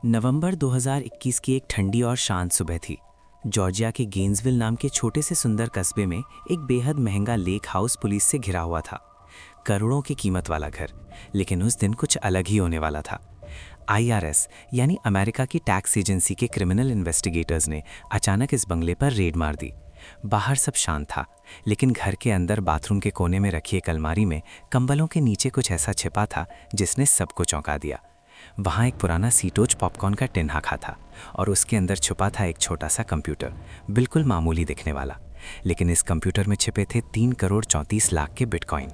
नवंबर 2021 की एक ठंडी और शांत सुबह थी। जॉर्जिया के गेन्सविल नाम के छोटे से सुंदर कस्बे में एक बेहद महंगा लेक हाउस पुलिस से घिरा हुआ था। करोड़ों की कीमत वाला घर। लेकिन उस दिन कुछ अलग ही होने वाला था। आईआरएस यानी अमेरिका की टैक्स एजेंसी के क्रिमिनल इन्वेस्टिगेटर्स ने अचानक इस बंगले पर रेड मार दी। बाहर सब शांत था, लेकिन घर के अंदर बाथरूम के कोने में रखी एक अलमारी में कंबलों के नीचे कुछ ऐसा छिपा था जिसने सबको चौंका दिया। वहाँ एक पुराना सीटोच पॉपकॉर्न का टिन रखा था और उसके अंदर छुपा था एक छोटा सा कंप्यूटर, बिल्कुल मामूली दिखने वाला। लेकिन इस कंप्यूटर में छिपे थे 3 करोड़ 34 लाख के बिटकॉइन।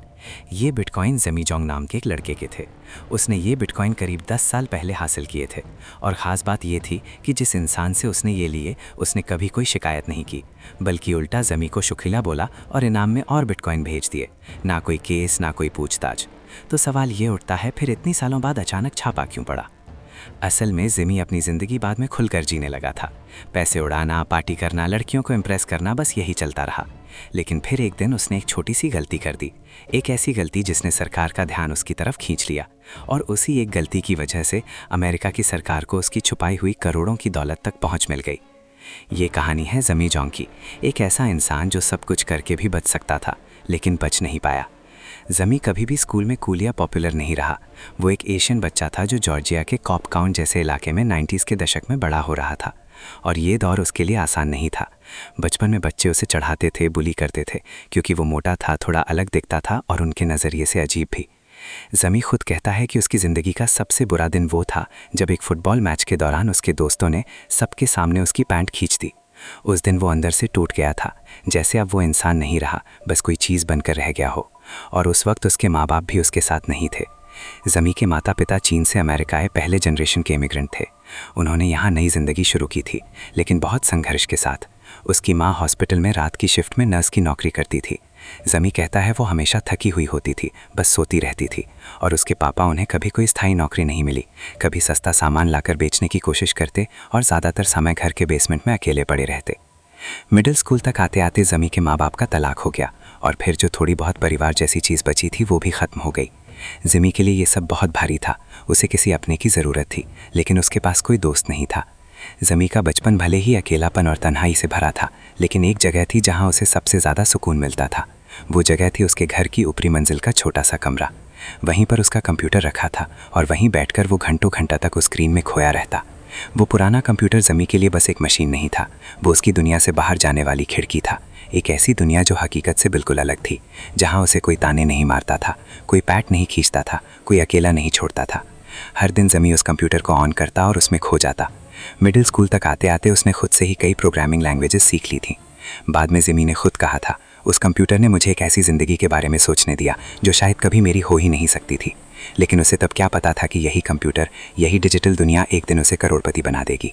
ये बिटकॉइन ज़मीजोंग नाम के एक लड़के के थे। उसने ये बिटकॉइन करीब 10 साल पहले हासिल किए थे। और ख़ास बात ये थी कि जिस इंसान से उसने ये लिए उसने कभी कोई शिकायत नहीं की, बल्कि उल्टा ज़मी को शुक्रिया बोला और इनाम में और बिटकॉइन भेज दिए। ना कोई केस, ना कोई पूछताछ। तो सवाल ये उठता है, फिर इतनी सालों बाद अचानक छापा क्यों पड़ा? असल में जिमी अपनी ज़िंदगी बाद में खुलकर जीने लगा था। पैसे उड़ाना, पार्टी करना, लड़कियों को इम्प्रेस करना, बस यही चलता रहा। लेकिन फिर एक दिन उसने एक छोटी सी गलती कर दी। एक ऐसी गलती जिसने सरकार का ध्यान उसकी तरफ खींच लिया। और उसी एक गलती की वजह से अमेरिका की सरकार को उसकी छुपाई हुई करोड़ों की दौलत तक पहुंच मिल गई। ये कहानी है ज़मीजोंग की। एक ऐसा इंसान जो सब कुछ करके भी बच सकता था, लेकिन बच नहीं पाया। ज़मी कभी भी स्कूल में कूल या पॉपुलर नहीं रहा। वो एक एशियन बच्चा था जो जॉर्जिया के कॉप काउंट जैसे इलाके में 90s के दशक में बड़ा हो रहा था। और ये दौर उसके लिए आसान नहीं था। बचपन में बच्चे उसे चढ़ाते थे, बुली करते थे, क्योंकि वो मोटा था, थोड़ा अलग दिखता था और उनके नज़रिए से अजीब भी। ज़मी खुद कहता है कि उसकी ज़िंदगी का सबसे बुरा दिन वो था जब एक फ़ुटबॉल मैच के दौरान उसके दोस्तों ने सबके सामने उसकी पैंट खींच दी। उस दिन वो अंदर से टूट गया था, जैसे अब वो इंसान नहीं रहा, बस कोई चीज़ बनकर रह गया हो। और उस वक्त उसके माँ बाप भी उसके साथ नहीं थे। ज़मी के माता पिता चीन से अमेरिका आए पहले जनरेशन के इमिग्रेंट थे। उन्होंने यहाँ नई ज़िंदगी शुरू की थी, लेकिन बहुत संघर्ष के साथ। उसकी माँ हॉस्पिटल में रात की शिफ्ट में नर्स की नौकरी करती थी। ज़मी कहता है वो हमेशा थकी हुई होती थी, बस सोती रहती थी। और उसके पापा उन्हें कभी कोई स्थायी नौकरी नहीं मिली। कभी सस्ता सामान लाकर बेचने की कोशिश करते और ज़्यादातर समय घर के बेसमेंट में अकेले पड़े रहते। मिडिल स्कूल तक आते आते ज़मी के माँ बाप का तलाक हो गया और फिर जो थोड़ी बहुत परिवार जैसी चीज़ बची थी वो भी ख़त्म हो गई। ज़मी के लिए ये सब बहुत भारी था। उसे किसी अपने की ज़रूरत थी, लेकिन उसके पास कोई दोस्त नहीं था। ज़मी का बचपन भले ही अकेलापन और तन्हाई से भरा था, लेकिन एक जगह थी जहाँ उसे सबसे ज़्यादा सुकून मिलता था। वो जगह थी उसके घर की ऊपरी मंजिल का छोटा सा कमरा। वहीं पर उसका कंप्यूटर रखा था और वहीं बैठकर वो घंटों घंटा तक उस स्क्रीन में खोया रहता। वो पुराना कंप्यूटर ज़मी के लिए बस एक मशीन नहीं था, वो उसकी दुनिया से बाहर जाने वाली खिड़की था। एक ऐसी दुनिया जो हकीकत से बिल्कुल अलग थी, जहाँ उसे कोई ताने नहीं मारता था, कोई पैट नहीं खींचता था, कोई अकेला नहीं छोड़ता था। हर दिन ज़मी उस कंप्यूटर को ऑन करता और उसमें खो जाता। मिडिल स्कूल तक आते आते उसने खुद से ही कई प्रोग्रामिंग लैंग्वेजेस सीख ली थी। बाद में ज़मी ने खुद कहा था, उस कंप्यूटर ने मुझे एक ऐसी ज़िंदगी के बारे में सोचने दिया जो शायद कभी मेरी हो ही नहीं सकती थी। लेकिन उसे तब क्या पता था कि यही कंप्यूटर, यही डिजिटल दुनिया एक दिन उसे करोड़पति बना देगी।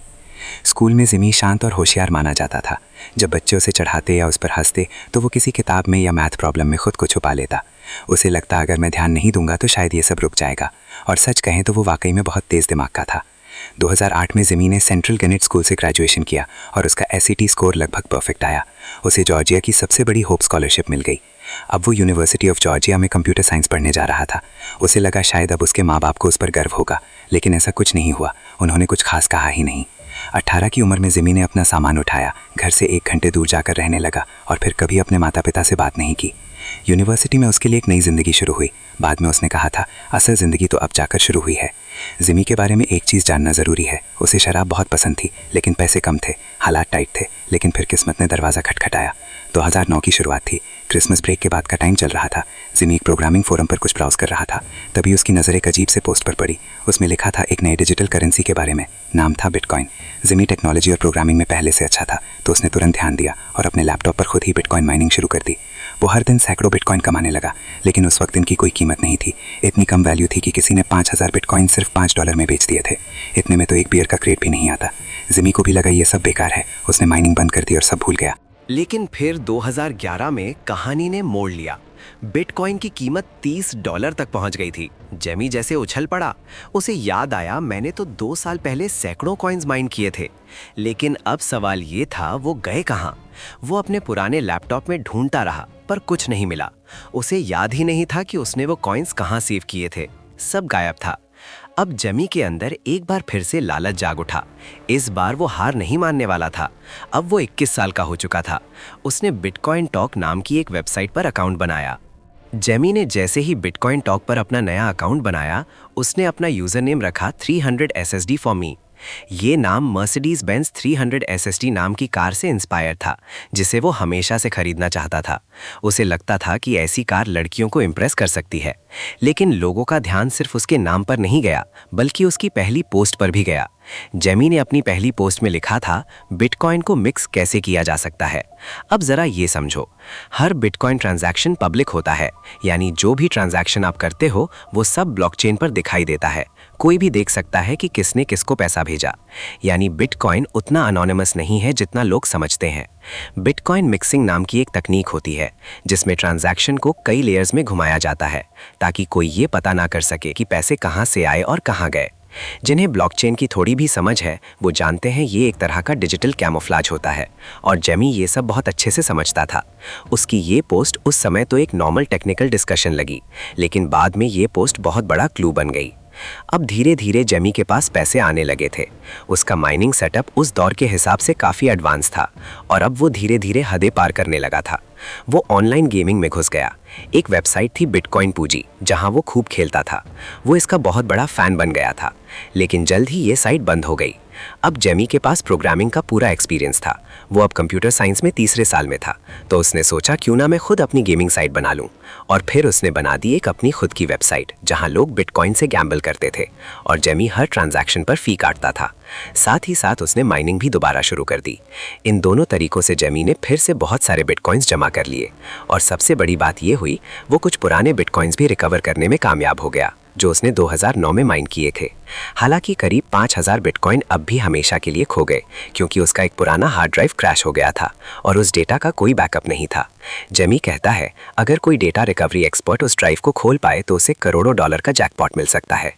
स्कूल में ज़मी शांत और होशियार माना जाता था। जब बच्चे उसे चढ़ाते या उस पर हंसते तो वो किसी किताब में या मैथ प्रॉब्लम में खुद को छुपा लेता। उसे लगता अगर मैं ध्यान नहीं दूंगा तो शायद ये सब रुक जाएगा। और सच कहें तो वो वाकई में बहुत तेज़ दिमाग का था। 2008 में ज़मी ने सेंट्रल गणित स्कूल से ग्रेजुएशन किया और उसका एसएटी स्कोर लगभग परफेक्ट आया। उसे जॉर्जिया की सबसे बड़ी होप स्कॉलरशिप मिल गई। अब वो यूनिवर्सिटी ऑफ जॉर्जिया में कंप्यूटर साइंस पढ़ने जा रहा था। उसे लगा शायद अब उसके माँ बाप को उस पर गर्व होगा, लेकिन ऐसा कुछ नहीं हुआ। उन्होंने कुछ खास कहा ही नहीं। 18 की उम्र में ज़मी ने अपना सामान उठाया, घर से 1 घंटे दूर जाकर रहने लगा और फिर कभी अपने माता पिता से बात नहीं की। यूनिवर्सिटी में उसके लिए एक नई ज़िंदगी शुरू हुई। बाद में उसने कहा था, असल ज़िंदगी तो अब जाकर शुरू हुई है। ज़मी के बारे में एक चीज़ जानना ज़रूरी है। उसे शराब बहुत पसंद थी, लेकिन पैसे कम थे, हालात टाइट थे। लेकिन फिर किस्मत ने दरवाज़ा खटखटाया। 2009 की शुरुआत थी। क्रिसमस ब्रेक के बाद का टाइम चल रहा था। ज़मी एक प्रोग्रामिंग फोरम पर कुछ ब्राउज़ कर रहा था। तभी उसकी नज़र एक अजीब से पोस्ट पर पड़ी। उसमें लिखा था एक नए डिजिटल करेंसी के बारे में। नाम था बिटकॉइन। ज़मी टेक्नोलॉजी और प्रोग्रामिंग में पहले से अच्छा था, तो उसने तुरंत ध्यान दिया और अपने लैपटॉप पर खुद ही बिटकॉइन माइनिंग शुरू कर दी। वो हर दिन सैकड़ों बिटकॉइन कमाने लगा, लेकिन उस वक्त इनकी कोई कीमत नहीं थी। इतनी कम वैल्यू थी कि किसी ने 5000 बिटकॉइन सिर्फ $5 में बेच दिए थे। इतने में तो एक बियर का क्रेट भी नहीं आता। ज़मी को भी लगा ये सब बेकार है। उसने माइनिंग बंद कर दी और सब भूल गया। लेकिन फिर 2011 में कहानी ने मोड़ लिया। बिटकॉइन की कीमत $30 तक पहुंच गई थी। जेमी जैसे उछल पड़ा। उसे याद आया, मैंने तो 2 साल पहले सैकड़ों कॉइन्स माइन किए थे। लेकिन अब सवाल ये था, वो गए कहाँ? वो अपने पुराने लैपटॉप में ढूंढता रहा, पर कुछ नहीं मिला। उसे याद ही नहीं था कि उसने वो कॉइन्स कहाँ सेव किए थे। सब गायब था। अब जेमी के अंदर एक बार फिर से लालच जाग उठा। इस बार वो हार नहीं मानने वाला था। अब वो 21 साल का हो चुका था। उसने बिटकॉइन टॉक नाम की एक वेबसाइट पर अकाउंट बनाया। जेमी ने जैसे ही बिटकॉइन टॉक पर अपना नया अकाउंट बनाया, उसने अपना यूजर नेम रखा 300 SSD फॉर मी। ये नाम मर्सिडीज बेंज 300 SSD नाम की कार से इंस्पायर था, जिसे वो हमेशा से खरीदना चाहता था। उसे लगता था कि ऐसी कार लड़कियों को इम्प्रेस कर सकती है। लेकिन लोगों का ध्यान सिर्फ उसके नाम पर नहीं गया, बल्कि उसकी पहली पोस्ट पर भी गया। जेमी ने अपनी पहली पोस्ट में लिखा था, बिटकॉइन को मिक्स कैसे किया जा सकता है। अब जरा ये समझो, हर बिटकॉइन ट्रांजैक्शन पब्लिक होता है, यानी जो भी ट्रांजैक्शन आप करते हो वो सब ब्लॉकचेन पर दिखाई देता है। कोई भी देख सकता है कि किसने किसको पैसा भेजा। यानी बिटकॉइन उतना अनोनिमस नहीं है जितना लोग समझते हैं। बिटकॉइन मिक्सिंग नाम की एक तकनीक होती है, जिसमें ट्रांजैक्शन को कई लेयर्स में घुमाया जाता है, ताकि कोई ये पता ना कर सके कि पैसे कहाँ से आए और कहाँ गए। जिन्हें ब्लॉकचेन की थोड़ी भी समझ है, वो जानते हैं ये एक तरह का डिजिटल कैमोफ्लाज होता है, और जेमी ये सब बहुत अच्छे से समझता था। उसकी ये पोस्ट उस समय तो एक नॉर्मल टेक्निकल डिस्कशन लगी, लेकिन बाद में ये पोस्ट बहुत बड़ा क्लू बन गई। अब धीरे धीरे जेमी के पास पैसे आने लगे थे। उसका माइनिंग सेटअप उस दौर के हिसाब से काफ़ी एडवांस था, और अब वो धीरे धीरे हदें पार करने लगा था। वो ऑनलाइन गेमिंग में घुस गया। एक वेबसाइट थी बिटकॉइन पूंजी, जहां वो खूब खेलता था। वो इसका बहुत बड़ा फैन बन गया था, लेकिन जल्द ही ये साइट बंद हो गई। अब जेमी के पास प्रोग्रामिंग का पूरा एक्सपीरियंस था। वो अब कंप्यूटर साइंस में तीसरे साल में था, तो उसने सोचा क्यों ना मैं खुद अपनी गेमिंग साइट बना लूं। और फिर उसने बना दी एक अपनी खुद की वेबसाइट, जहां लोग बिटकॉइन से गैम्बल करते थे, और जेमी हर ट्रांजैक्शन पर फी काटता था। साथ ही साथ उसने माइनिंग भी दोबारा शुरू कर दी। इन दोनों तरीकों से जेमी ने फिर से बहुत सारे बिटकॉइंस जमा कर लिए, और सबसे बड़ी बात ये हुई, वो कुछ पुराने बिटकॉइंस भी रिकवर करने में कामयाब हो गया, जो उसने 2009 में माइन किए थे। हालांकि करीब 5000 बिटकॉइन अब भी हमेशा के लिए खो गए, क्योंकि उसका एक पुराना हार्ड ड्राइव क्रैश हो गया था और उस डेटा का कोई बैकअप नहीं था। जेमी कहता है, अगर कोई डेटा रिकवरी एक्सपर्ट उस ड्राइव को खोल पाए तो उसे करोड़ों डॉलर का जैकपॉट मिल सकता है।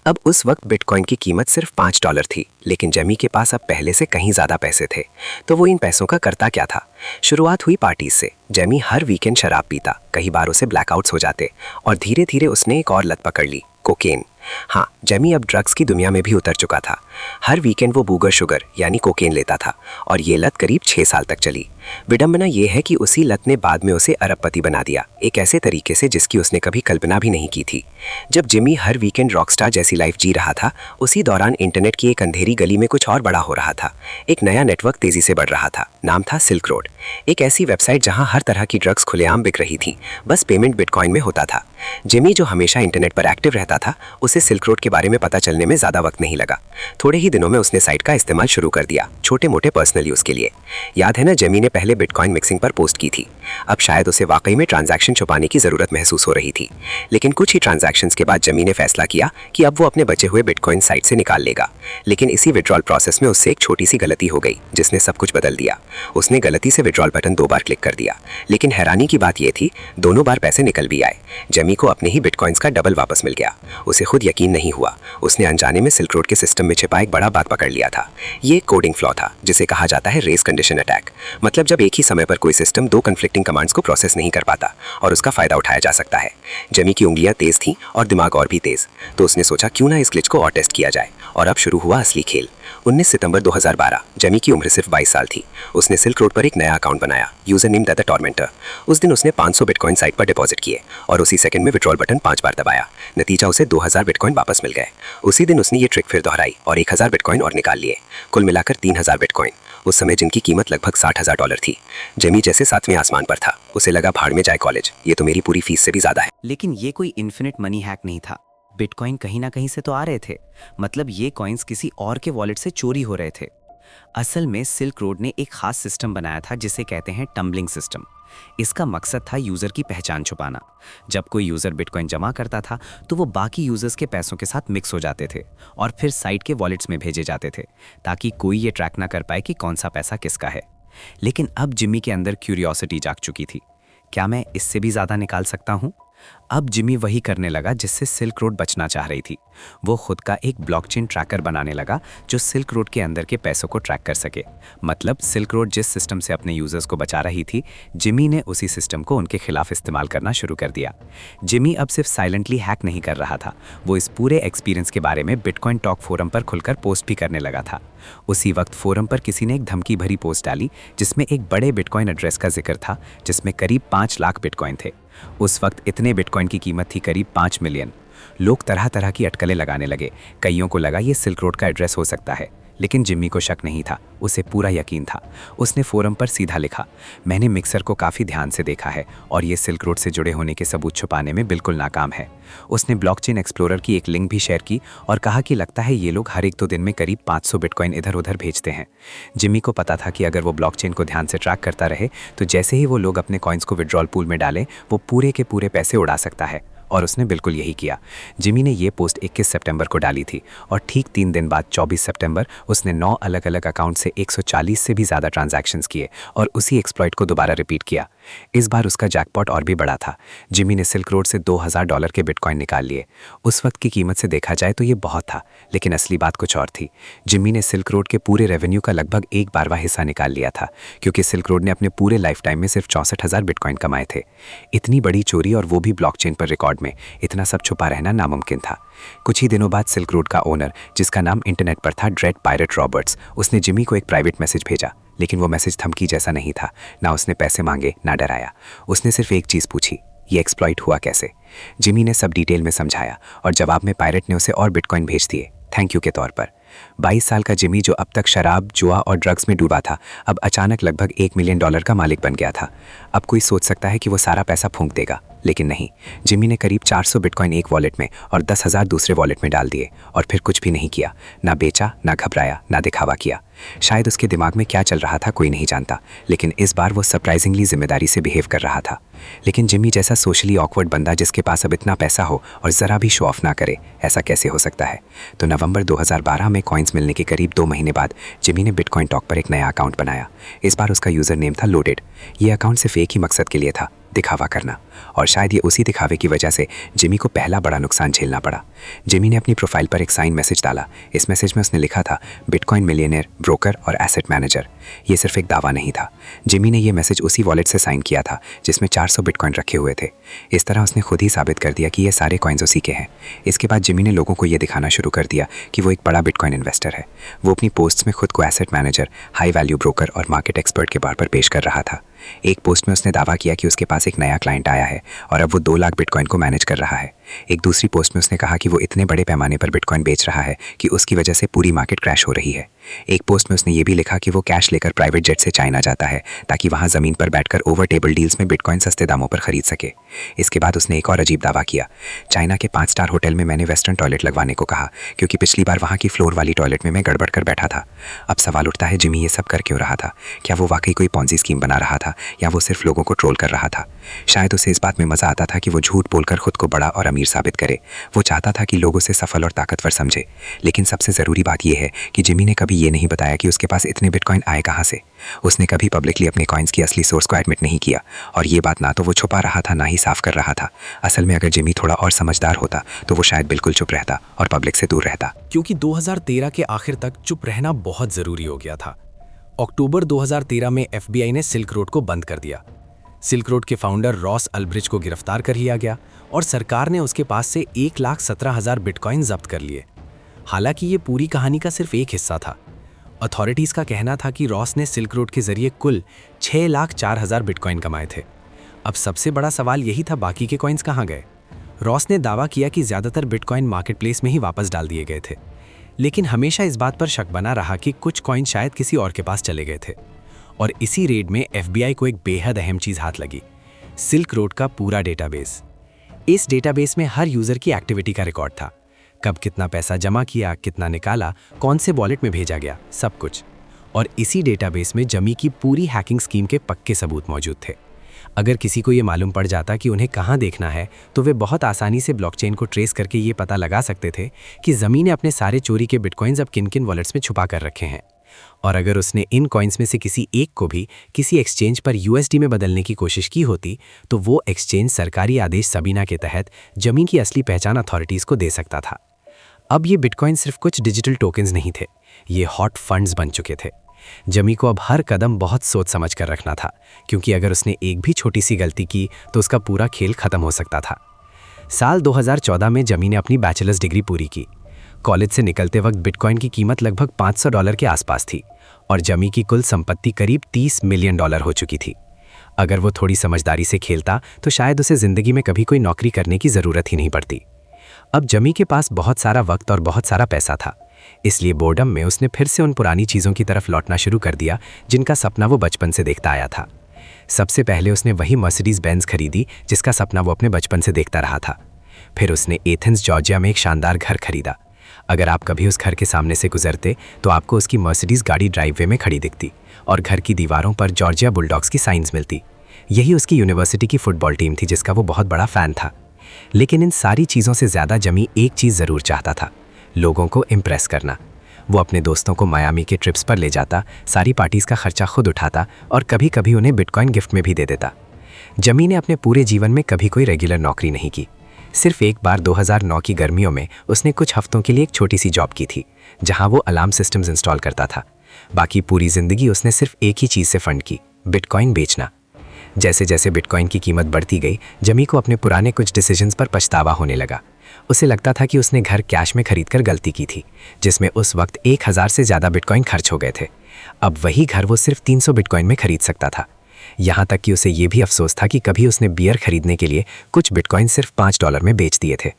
अब उस वक्त बिटकॉइन की कीमत सिर्फ $5 थी, लेकिन जेमी के पास अब पहले से कहीं ज़्यादा पैसे थे। तो वो इन पैसों का करता क्या था? शुरुआत हुई पार्टीज से। जेमी हर वीकेंड शराब पीता, कई बार उसे ब्लैकआउट्स हो जाते, और धीरे धीरे उसने एक और लत पकड़ ली, कोकेन। हाँ, जेमी अब ड्रग्स की दुनिया में भी उतर चुका था। हर वीकेंड वो बूगर शुगर यानी कोकेन लेता था, और ये लत करीब 6 साल तक चली। विडंबना ये है कि उसी लत ने बाद में उसे अरबपति बना दिया, एक ऐसे तरीके से जिसकी उसने कभी कल्पना भी नहीं की थी। जब जिमी हर वीकेंड रॉकस्टार जैसी लाइफ जी रहा था, उसी दौरान इंटरनेट की एक अंधेरी गली में कुछ और बड़ा हो रहा था। एक नया नेटवर्क तेजी से बढ़ रहा था, नाम था सिल्क रोड। एक ऐसी वेबसाइट जहां हर तरह की ड्रग्स खुलेआम बिक रही थी, बस पेमेंट बिटकॉइन में होता था। जिमी, जो हमेशा इंटरनेट पर एक्टिव रहता था, उसे सिल्क रोड के बारे में पता चलने में ज़्यादा वक्त नहीं लगा। थोड़े ही दिनों में उसने साइट का इस्तेमाल शुरू कर दिया, छोटे मोटे पर्सनल यूज़ के लिए। याद है ना, जेमी ने पहले बिटकॉइन मिक्सिंग पर पोस्ट की थी। अब शायद उसे वाकई में ट्रांजैक्शन छुपाने की ज़रूरत महसूस हो रही थी, लेकिन कुछ ही ट्रांजैक्शंस के बाद जेमी ने फैसला किया कि अब वो अपने बचे हुए बिटकॉइन साइट से निकाल लेगा। लेकिन इसी विड्रॉल प्रोसेस में उससे एक छोटी सी गलती हो गई, जिसने सब कुछ बदल दिया। उसने गलती से विड्रॉल बटन 2 बार क्लिक कर दिया, लेकिन हैरानी की बात यह थी, दोनों बार पैसे निकल भी आए। जेमी को अपने ही बिटकॉइंस का डबल वापस मिल गया। उसे खुद यकीन नहीं हुआ। उसने अनजाने में सिल्क रोड के सिस्टम में छिपा एक बड़ा बात पकड़ लिया था। ये एक कोडिंग फ्लॉ था, जिसे कहा जाता है रेस कंडीशन अटैक। मतलब जब एक ही समय पर कोई सिस्टम 2 कन्फ्लिक्टिंग कमांड्स को प्रोसेस नहीं कर पाता, और उसका फायदा उठाया जा सकता है। जेमी की उंगलियां तेज थीं और दिमाग और भी तेज, तो उसने सोचा क्यों ना इस ग्लिच को और टेस्ट किया जाए। और अब शुरू हुआ असली खेल। 19 सितंबर 2012, जेमी की उम्र सिर्फ 22 साल थी। उसने सिल्क रोड पर एक नया अकाउंट बनाया, यूजर नेम द टॉर्मेंटर। उस दिन उसने 500 बिटकॉइन साइट पर डिपॉजिट किए, और उसी सेकंड में विड्रॉल बटन 5 बार दबाया। नतीजा, उसे 2000 बिटकॉइन वापस मिल गए। उसी दिन उसने ये ट्रिक फिर दोहराई और 1000 बिटकॉइन और निकाल लिए। कुल मिलाकर 3000 बिटकॉइन, उस समय जिनकी कीमत लगभग $60,000 थी। जेमी जैसे 7वें आसमान पर था। उसे लगा भाड़ में जाए कॉलेज, ये तो मेरी पूरी फीस से भी ज्यादा है। लेकिन ये कोई इन्फिनिट मनी हैक नहीं था। बिटकॉइन कहीं ना कहीं से तो आ रहे थे, मतलब ये कॉइन्स किसी और के वॉलेट से चोरी हो रहे थे। असल में सिल्क रोड ने एक खास सिस्टम बनाया था जिसे कहते हैं टम्बलिंग सिस्टम। इसका मकसद था यूजर की पहचान छुपाना। जब कोई यूजर बिटकॉइन जमा करता था तो वो बाकी यूजर्स के पैसों के साथ मिक्स हो जाते थे और फिर साइट के वॉलेट्स में भेजे जाते थे, ताकि कोई ये ट्रैक ना कर पाए कि कौन सा पैसा किसका है। लेकिन अब जिमी के अंदर क्यूरियोसिटी जाग चुकी थी। क्या मैं इससे भी ज्यादा निकाल सकता हूँ? अब जिमी वही करने लगा जिससे सिल्क रोड बचना चाह रही थी। वो खुद का एक ब्लॉकचेन ट्रैकर बनाने लगा जो सिल्क रोड के अंदर के पैसों को ट्रैक कर सके। मतलब सिल्क रोड जिस सिस्टम से अपने यूजर्स को बचा रही थी, जिमी ने उसी सिस्टम को उनके खिलाफ इस्तेमाल करना शुरू कर दिया। जिमी अब सिर्फ साइलेंटली हैक नहीं कर रहा था, वो इस पूरे एक्सपीरियंस के बारे में बिटकॉइन टॉक फोरम पर खुलकर पोस्ट भी करने लगा था। उसी वक्त फोरम पर किसी ने एक धमकी भरी पोस्ट डाली जिसमें एक बड़े बिटकॉइन एड्रेस का जिक्र था जिसमें करीब 5 लाख बिटकॉइन थे। उस वक्त इतने बिटकॉइन की कीमत थी करीब 5 मिलियन। लोग तरह तरह की अटकलें लगाने लगे। कईयों को लगा ये सिल्क रोड का एड्रेस हो सकता है, लेकिन जिम्मी को शक नहीं था, उसे पूरा यकीन था। उसने फोरम पर सीधा लिखा, मैंने मिक्सर को काफ़ी ध्यान से देखा है और ये सिल्क रोड से जुड़े होने के सबूत छुपाने में बिल्कुल नाकाम है। उसने ब्लॉकचेन एक्सप्लोरर की एक लिंक भी शेयर की और कहा कि लगता है ये लोग हर एक 2 दिन में करीब 500 बिटकॉइन इधर उधर भेजते हैं। जिम्मी को पता था कि अगर वो ब्लॉकचेन को ध्यान से ट्रैक करता रहे तो जैसे ही वो लोग अपने कॉइन्स को विड्रॉल पूल में डालें, वो पूरे के पूरे पैसे उड़ा सकता है। और उसने बिल्कुल यही किया। जिमी ने ये पोस्ट 21 सितंबर को डाली थी और ठीक 3 दिन बाद 24 सितंबर उसने 9 अलग अलग अकाउंट से 140 से भी ज़्यादा ट्रांजैक्शंस किए और उसी एक्सप्लॉइट को दोबारा रिपीट किया। इस बार उसका जैकपॉट और भी बड़ा था। जिमी ने सिल्क रोड से $2000 के बिटकॉइन निकाल लिए। उस वक्त की कीमत से देखा जाए तो ये बहुत था, लेकिन असली बात कुछ और थी। जिमी ने सिल्क रोड के पूरे रेवेन्यू का लगभग 1/12 हिस्सा निकाल लिया था, क्योंकि सिल्क रोड ने अपने पूरे लाइफ टाइम में सिर्फ 64,000 बिटकॉइन कमाए थे। इतनी बड़ी चोरी और वो भी ब्लॉकचेन पर रिकॉर्ड में, इतना सब छुपा रहना नामुमकिन था। कुछ ही दिनों बाद सिल्क रोड का ओनर, जिसका नाम इंटरनेट पर था ड्रेड पायरेट रॉबर्ट्स, उसने जिमी को एक प्राइवेट मैसेज भेजा। लेकिन वो मैसेज धमकी जैसा नहीं था। ना उसने पैसे मांगे, ना डराया। उसने सिर्फ एक चीज़ पूछी, ये एक्सप्लॉइट हुआ कैसे। जिमी ने सब डिटेल में समझाया और जवाब में पायरेट ने उसे और बिटकॉइन भेज दिए, थैंक यू के तौर पर। 22 साल का जिमी, जो अब तक शराब, जुआ और ड्रग्स में डूबा था, अब अचानक लगभग $1 मिलियन का मालिक बन गया था। अब कोई सोच सकता है कि वो सारा पैसा फूंक देगा, लेकिन नहीं। जिमी ने करीब 400 बिटकॉइन एक वॉलेट में और 10,000 दूसरे वॉलेट में डाल दिए और फिर कुछ भी नहीं किया। ना बेचा, ना घबराया, ना दिखावा किया। शायद उसके दिमाग में क्या चल रहा था कोई नहीं जानता, लेकिन इस बार वो सरप्राइजिंगली जिम्मेदारी से बिहेव कर रहा था। लेकिन जिमी जैसा सोशली ऑकवर्ड बंदा, जिसके पास अब इतना पैसा हो और ज़रा भी शो ऑफ ना करे, ऐसा कैसे हो सकता है? तो नवंबर 2012 में कॉइन्स मिलने के करीब 2 महीने बाद जिमी ने बिटकॉइन टॉक पर एक नया अकाउंट बनाया। इस बार उसका यूज़र नेम था लोडेड। ये अकाउंट सिर्फ एक ही मकसद के लिए था, दिखावा करना। और शायद ये उसी दिखावे की वजह से जिमी को पहला बड़ा नुकसान झेलना पड़ा। जिमी ने अपनी प्रोफाइल पर एक साइन मैसेज डाला। इस मैसेज में उसने लिखा था, बिटकॉइन मिलियनेयर, ब्रोकर और एसेट मैनेजर। ये सिर्फ एक दावा नहीं था। जिमी ने ये मैसेज उसी वॉलेट से साइन किया था जिसमें 400 बिटकॉइन रखे हुए थे। इस तरह उसने खुद ही साबित कर दिया कि ये सारे कॉइन्स उसी के हैं। इसके बाद जिमी ने लोगों को ये दिखाना शुरू कर दिया कि वो एक बड़ा बिटकॉइन इन्वेस्टर है। वो अपनी पोस्ट्स में खुद को asset manager, high value broker और मार्केट एक्सपर्ट के तौर पर पेश कर रहा था। एक पोस्ट में उसने दावा किया कि उसके पास एक नया क्लाइंट आया है और अब वो 2 लाख बिटकॉइन को मैनेज कर रहा है। एक दूसरी पोस्ट में उसने कहा कि वो इतने बड़े पैमाने पर बिटकॉइन बेच रहा है कि उसकी वजह से पूरी मार्केट क्रैश हो रही है। एक पोस्ट में उसने ये भी लिखा कि वो कैश लेकर प्राइवेट जेट से चाइना जाता है ताकि वहाँ ज़मीन पर बैठकर ओवर टेबल डील्स में बिटकॉइन सस्ते दामों पर खरीद सके। इसके बाद उसने एक और अजीब दावा किया, चाइना के 5 स्टार होटल में मैंने वेस्टर्न टॉयलेट लगवाने को कहा क्योंकि पिछली बार वहाँ की फ्लोर वाली टॉयलेट में मैं गड़बड़ कर बैठा था। अब सवाल उठता है, जिमी ये सब कर क्यों रहा था? क्या वो वाकई कोई पॉन्जी स्कीम बना रहा था या वो सिर्फ लोगों को ट्रोल कर रहा था? शायद उसे इस बात में मज़ा आता था कि वो झूठ बोलकर खुद को बड़ा और अमीर साबित करे। वो चाहता था कि लोगों से सफल और ताकतवर समझे। लेकिन सबसे ज़रूरी बात यह है कि जिमी ने कभी ये नहीं बताया कि उसके पास इतने बिटकॉइन आए कहाँ से। उसने कभी पब्लिकली अपने कॉइन्स की असली सोर्स को एडमिट नहीं किया और ये बात ना तो वो छुपा रहा था, ना ही साफ कर रहा था। असल में अगर जिमी थोड़ा और समझदार होता तो वो शायद बिल्कुल चुप रहता और पब्लिक से दूर रहता। क्योंकि 2013 के आखिर तक चुप रहना बहुत ज़रूरी हो गया था। अक्टूबर 2013 में FBI ने सिल्क रोड को बंद कर दिया। सिल्क रोड के फाउंडर रॉस अल्ब्रिज को गिरफ्तार कर लिया गया और सरकार ने उसके पास से 1,17,000 बिटकॉइन जब्त कर लिए। हालांकि ये पूरी कहानी का सिर्फ एक हिस्सा था। अथॉरिटीज़ का कहना था कि रॉस ने सिल्क रोड के जरिए कुल 6,04,000 बिटकॉइन कमाए थे। अब सबसे बड़ा सवाल यही था, बाकी के कॉइन्स कहाँ गए? रॉस ने दावा किया कि ज़्यादातर बिटकॉइन मार्केट प्लेस में ही वापस डाल दिए गए थे, लेकिन हमेशा इस बात पर शक बना रहा कि कुछ कॉइन शायद किसी और के पास चले गए थे। और इसी रेड में FBI को एक बेहद अहम चीज़ हाथ लगी, सिल्क रोड का पूरा डेटाबेस। इस डेटाबेस में हर यूज़र की एक्टिविटी का रिकॉर्ड था, कब कितना पैसा जमा किया, कितना निकाला, कौन से वॉलेट में भेजा गया, सब कुछ। और इसी डेटाबेस में जमी की पूरी हैकिंग स्कीम के पक्के सबूत मौजूद थे। अगर किसी को ये मालूम पड़ जाता कि उन्हें कहाँ देखना है, तो वे बहुत आसानी से ब्लॉकचेन को ट्रेस करके ये पता लगा सकते थे कि जमी ने अपने सारे चोरी के बिटकॉइंस अब किन किन वॉलेट्स में छुपा कर रखे हैं। और अगर उसने इन कॉइन्स में से किसी एक को भी किसी एक्सचेंज पर यूएसडी में बदलने की कोशिश की होती तो वो एक्सचेंज सरकारी आदेश सबीना के तहत जमी की असली पहचान अथॉरिटीज़ को दे सकता था। अब ये बिटकॉइन सिर्फ कुछ डिजिटल टोकन्स नहीं थे, ये हॉट फंड्स बन चुके थे। जमी को अब हर कदम बहुत सोच समझ कर रखना था, क्योंकि अगर उसने एक भी छोटी सी गलती की तो उसका पूरा खेल खत्म हो सकता था। साल 2014 में जमी ने अपनी बैचलर्स डिग्री पूरी की। कॉलेज से निकलते वक्त बिटकॉइन की कीमत लगभग $500 के आसपास थी और जमी की कुल संपत्ति करीब $30 मिलियन हो चुकी थी। अगर वो थोड़ी समझदारी से खेलता तो शायद उसे ज़िंदगी में कभी कोई नौकरी करने की ज़रूरत ही नहीं पड़ती। अब जमी के पास बहुत सारा वक्त और बहुत सारा पैसा था, इसलिए बोर्डम में उसने फिर से उन पुरानी चीज़ों की तरफ लौटना शुरू कर दिया जिनका सपना वो बचपन से देखता आया था। सबसे पहले उसने वही मर्सिडीज बेंज खरीदी जिसका सपना वो अपने बचपन से देखता रहा था। फिर उसने एथेंस जॉर्जिया में एक शानदार घर खरीदा। अगर आप कभी उस घर के सामने से गुजरते तो आपको उसकी मर्सिडीज गाड़ी ड्राइववे में खड़ी दिखती और घर की दीवारों पर जॉर्जिया बुलडॉग्स की साइंस मिलती। यही उसकी यूनिवर्सिटी की फुटबॉल टीम थी जिसका वो बहुत बड़ा फ़ैन था। लेकिन इन सारी चीज़ों से ज़्यादा जमी एक चीज़ ज़रूर चाहता था, लोगों को इम्प्रेस करना। वो अपने दोस्तों को मायामी के ट्रिप्स पर ले जाता, सारी पार्टीज़ का खर्चा खुद उठाता और कभी कभी उन्हें बिटकॉइन गिफ्ट में भी दे देता। जमी ने अपने पूरे जीवन में कभी कोई रेगुलर नौकरी नहीं की। सिर्फ एक बार 2009 की गर्मियों में उसने कुछ हफ्तों के लिए एक छोटी सी जॉब की थी जहां वो अलार्म सिस्टम्स इंस्टॉल करता था। बाकी पूरी ज़िंदगी उसने सिर्फ एक ही चीज़ से फंड की, बिटकॉइन बेचना। जैसे जैसे बिटकॉइन की कीमत बढ़ती गई, जमी को अपने पुराने कुछ डिसीजंस पर पछतावा होने लगा। उसे लगता था कि उसने घर कैश में खरीदकर गलती की थी, जिसमें उस वक्त 1000 से ज़्यादा बिटकॉइन खर्च हो गए थे। अब वही घर वो सिर्फ 300 बिटकॉइन में खरीद सकता था। यहाँ तक कि उसे ये भी अफसोस था कि कभी उसने बियर खरीदने के लिए कुछ बिटकॉइन सिर्फ $5 में बेच दिए थे।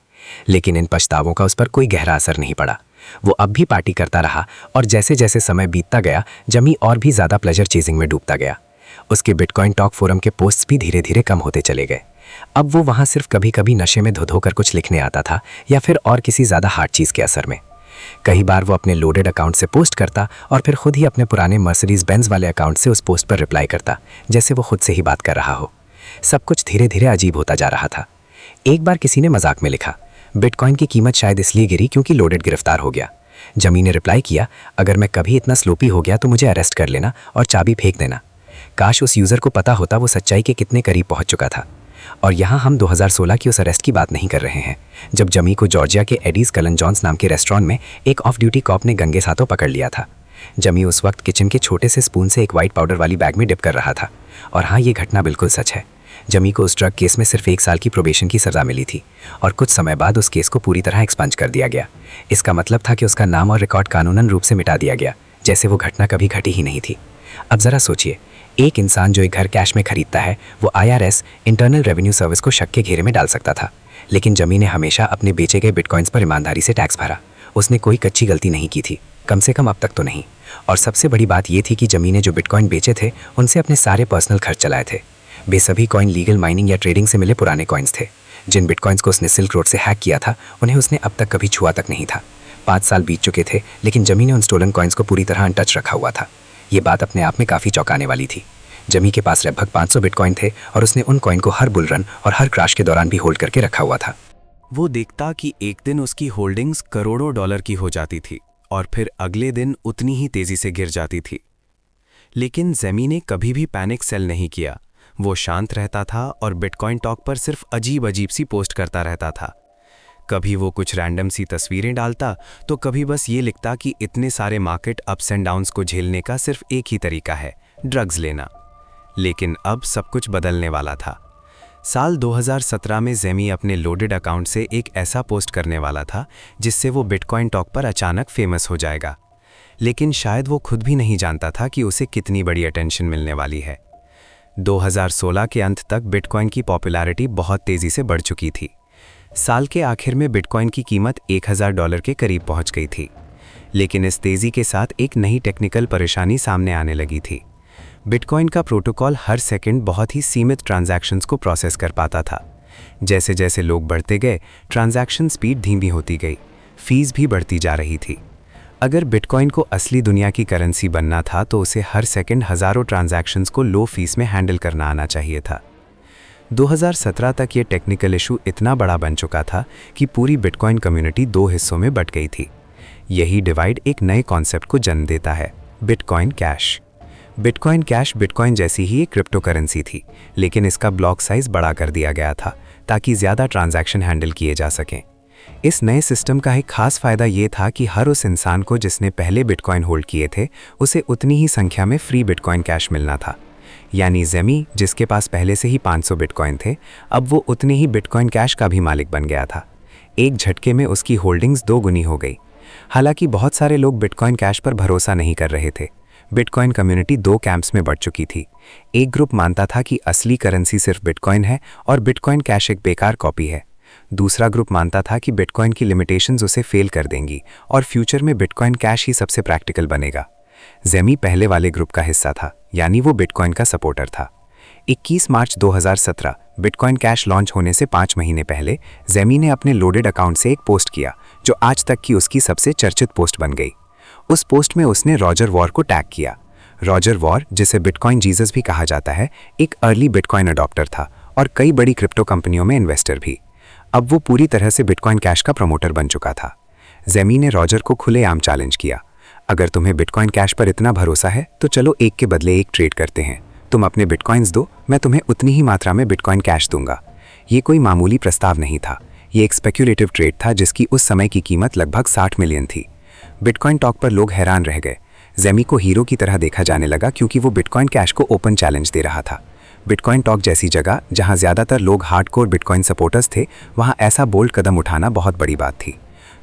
लेकिन इन पछतावों का उस पर कोई गहरा असर नहीं पड़ा। वो अब भी पार्टी करता रहा और जैसे जैसे समय बीतता गया, जमी और भी ज़्यादा प्लेजर चेजिंग में डूबता गया। उसके बिटकॉइन टॉक फोरम के पोस्ट्स भी धीरे धीरे कम होते चले गए। अब वो वहाँ सिर्फ कभी कभी नशे में धो धोकर कुछ लिखने आता था या फिर और किसी ज़्यादा हार्ड चीज़ के असर में। कई बार वो अपने लोडेड अकाउंट से पोस्ट करता और फिर खुद ही अपने पुराने मर्सिडीज बेंज वाले अकाउंट से उस पोस्ट पर रिप्लाई करता, जैसे वो खुद से ही बात कर रहा हो। सब कुछ धीरे धीरे अजीब होता जा रहा था। एक बार किसी ने मजाक में लिखा, बिटकॉइन की कीमत शायद इसलिए गिरी क्योंकि लोडेड गिरफ्तार हो गया। जमी ने रिप्लाई किया, अगर मैं कभी इतना स्लोपी हो गया तो मुझे अरेस्ट कर लेना और चाबी फेंक देना। काश उस यूज़र को पता होता वो सच्चाई के कितने करीब पहुंच चुका था। और यहाँ हम 2016 की उस अरेस्ट की बात नहीं कर रहे हैं, जब जमी को जॉर्जिया के एडीज कलन जॉन्स नाम के रेस्टोरेंट में एक ऑफ ड्यूटी कॉप ने गंगे साथों पकड़ लिया था। जमी उस वक्त किचन के छोटे से स्पून से एक वाइट पाउडर वाली बैग में डिप कर रहा था। और हाँ, ये घटना बिल्कुल सच है। जमी को उस ड्रग केस में सिर्फ 1 साल की प्रोबेशन की सज़ा मिली थी और कुछ समय बाद उस केस को पूरी तरह एक्सपंज कर दिया गया। इसका मतलब था कि उसका नाम और रिकॉर्ड कानूनन रूप से मिटा दिया गया, जैसे वो घटना कभी घटी ही नहीं थी। अब ज़रा सोचिए, एक इंसान जो एक घर कैश में खरीदता है, वो IRS इंटरनल रेवेन्यू सर्विस को शक के घेरे में डाल सकता था। लेकिन जमी ने हमेशा अपने बेचे गए बिटकॉइंस पर ईमानदारी से टैक्स भरा। उसने कोई कच्ची गलती नहीं की थी, कम से कम अब तक तो नहीं। और सबसे बड़ी बात ये थी कि जमी ने जो बिटकॉइन बेचे थे उनसे अपने सारे पर्सनल खर्च चलाए थे। वे सभी कॉइन लीगल माइनिंग या ट्रेडिंग से मिले पुराने कॉइन्स थे। जिन बिटकॉइंस को उसने सिल्क रोड से हैक किया था उन्हें उसने अब तक कभी छुआ तक नहीं था। 5 साल बीत चुके थे, लेकिन जमी ने उन स्टोलन कॉइन्स को पूरी तरह अनटच रखा हुआ था। ये बात अपने आप में काफ़ी चौंकाने वाली थी। जमी के पास लगभग 500 बिटकॉइन थे और उसने उन कॉइन को हर बुल रन और हर क्रैश के दौरान भी होल्ड करके रखा हुआ था। वो देखता कि एक दिन उसकी होल्डिंग्स करोड़ों डॉलर की हो जाती थी और फिर अगले दिन उतनी ही तेजी से गिर जाती थी। लेकिन जेमी ने कभी भी पैनिक सेल नहीं किया। वो शांत रहता था और बिटकॉइन टॉक पर सिर्फ अजीब अजीब सी पोस्ट करता रहता था। कभी वो कुछ रैंडम सी तस्वीरें डालता तो कभी बस ये लिखता कि इतने सारे मार्केट अप्स एंड डाउन्स को झेलने का सिर्फ एक ही तरीका है, ड्रग्स लेना। लेकिन अब सब कुछ बदलने वाला था। साल 2017 में जेमी अपने लोडेड अकाउंट से एक ऐसा पोस्ट करने वाला था जिससे वो बिटकॉइन टॉक पर अचानक फेमस हो जाएगा। लेकिन शायद वो खुद भी नहीं जानता था कि उसे कितनी बड़ी अटेंशन मिलने वाली है। 2016 के अंत तक बिटकॉइन की पॉपुलैरिटी बहुत तेज़ी से बढ़ चुकी थी। साल के आखिर में बिटकॉइन की कीमत $1000 के करीब पहुंच गई थी। लेकिन इस तेज़ी के साथ एक नई टेक्निकल परेशानी सामने आने लगी थी। बिटकॉइन का प्रोटोकॉल हर सेकंड बहुत ही सीमित ट्रांजैक्शंस को प्रोसेस कर पाता था। जैसे जैसे लोग बढ़ते गए, ट्रांजैक्शन स्पीड धीमी होती गई, फीस भी बढ़ती जा रही थी। अगर बिटकॉइन को असली दुनिया की करेंसी बनना था तो उसे हर सेकंड हज़ारों ट्रांजैक्शंस को लो फीस में हैंडल करना आना चाहिए था। 2017 तक ये टेक्निकल इशू इतना बड़ा बन चुका था कि पूरी बिटकॉइन कम्युनिटी 2 हिस्सों में बट गई थी। यही डिवाइड एक नए कॉन्सेप्ट को जन्म देता है, bitcoin cash. Bitcoin cash bitcoin जैसी ही एक क्रिप्टो करेंसी थी, लेकिन इसका ब्लॉक साइज बड़ा कर दिया गया था ताकि ज़्यादा ट्रांजैक्शन हैंडल किए जा सकें। इस नए सिस्टम का एक खास फ़ायदा ये था कि हर उस इंसान को जिसने पहले बिटकॉइन होल्ड किए थे, उसे उतनी ही संख्या में फ्री बिटकॉइन कैश मिलना था। यानी जेमी, जिसके पास पहले से ही 500 बिटकॉइन थे, अब वो उतने ही बिटकॉइन कैश का भी मालिक बन गया था। एक झटके में उसकी होल्डिंग्स 2 गुनी हो गई। हालांकि बहुत सारे लोग बिटकॉइन कैश पर भरोसा नहीं कर रहे थे। बिटकॉइन कम्युनिटी 2 कैंप्स में बढ़ चुकी थी। एक ग्रुप मानता था कि असली करेंसी सिर्फ बिटकॉइन है और बिटकॉइन कैश एक बेकार कॉपी है। दूसरा ग्रुप मानता था कि बिटकॉइन की लिमिटेशंस उसे फेल कर देंगी और फ्यूचर में बिटकॉइन कैश ही सबसे प्रैक्टिकल बनेगा। जेमी पहले वाले ग्रुप का हिस्सा था, यानी वो बिटकॉइन का सपोर्टर था। 21 मार्च 2017 बिटकॉइन कैश लॉन्च होने से 5 महीने पहले जेमी ने अपने लोडेड अकाउंट से एक पोस्ट किया जो आज तक की उसकी सबसे चर्चित पोस्ट बन गई। उस पोस्ट में उसने रॉजर वॉर को टैग किया। रॉजर वॉर, जिसे बिटकॉइन जीसस भी कहा जाता है, एक अर्ली बिटकॉइन अडॉप्टर था और कई बड़ी क्रिप्टो कंपनियों में इन्वेस्टर भी। अब वो पूरी तरह से बिटकॉइन कैश का प्रमोटर बन चुका था। जेमी ने रॉजर को खुलेआम चैलेंज किया, अगर तुम्हें बिटकॉइन कैश पर इतना भरोसा है तो चलो एक के बदले एक ट्रेड करते हैं। तुम अपने बिटकॉइंस दो, मैं तुम्हें उतनी ही मात्रा में बिटकॉइन कैश दूंगा। ये कोई मामूली प्रस्ताव नहीं था, ये एक स्पेक्युलेटिव ट्रेड था जिसकी उस समय की कीमत लगभग 60 मिलियन थी। बिटकॉइन टॉक पर लोग हैरान रह गए। जेमी को हीरो की तरह देखा जाने लगा क्योंकि वो बिटकॉइन कैश को ओपन चैलेंज दे रहा था। बिटकॉइन टॉक जैसी जगह जहां ज़्यादातर लोग हार्डकोर बिटकॉइन सपोर्टर्स थे, वहां ऐसा बोल्ड कदम उठाना बहुत बड़ी बात थी।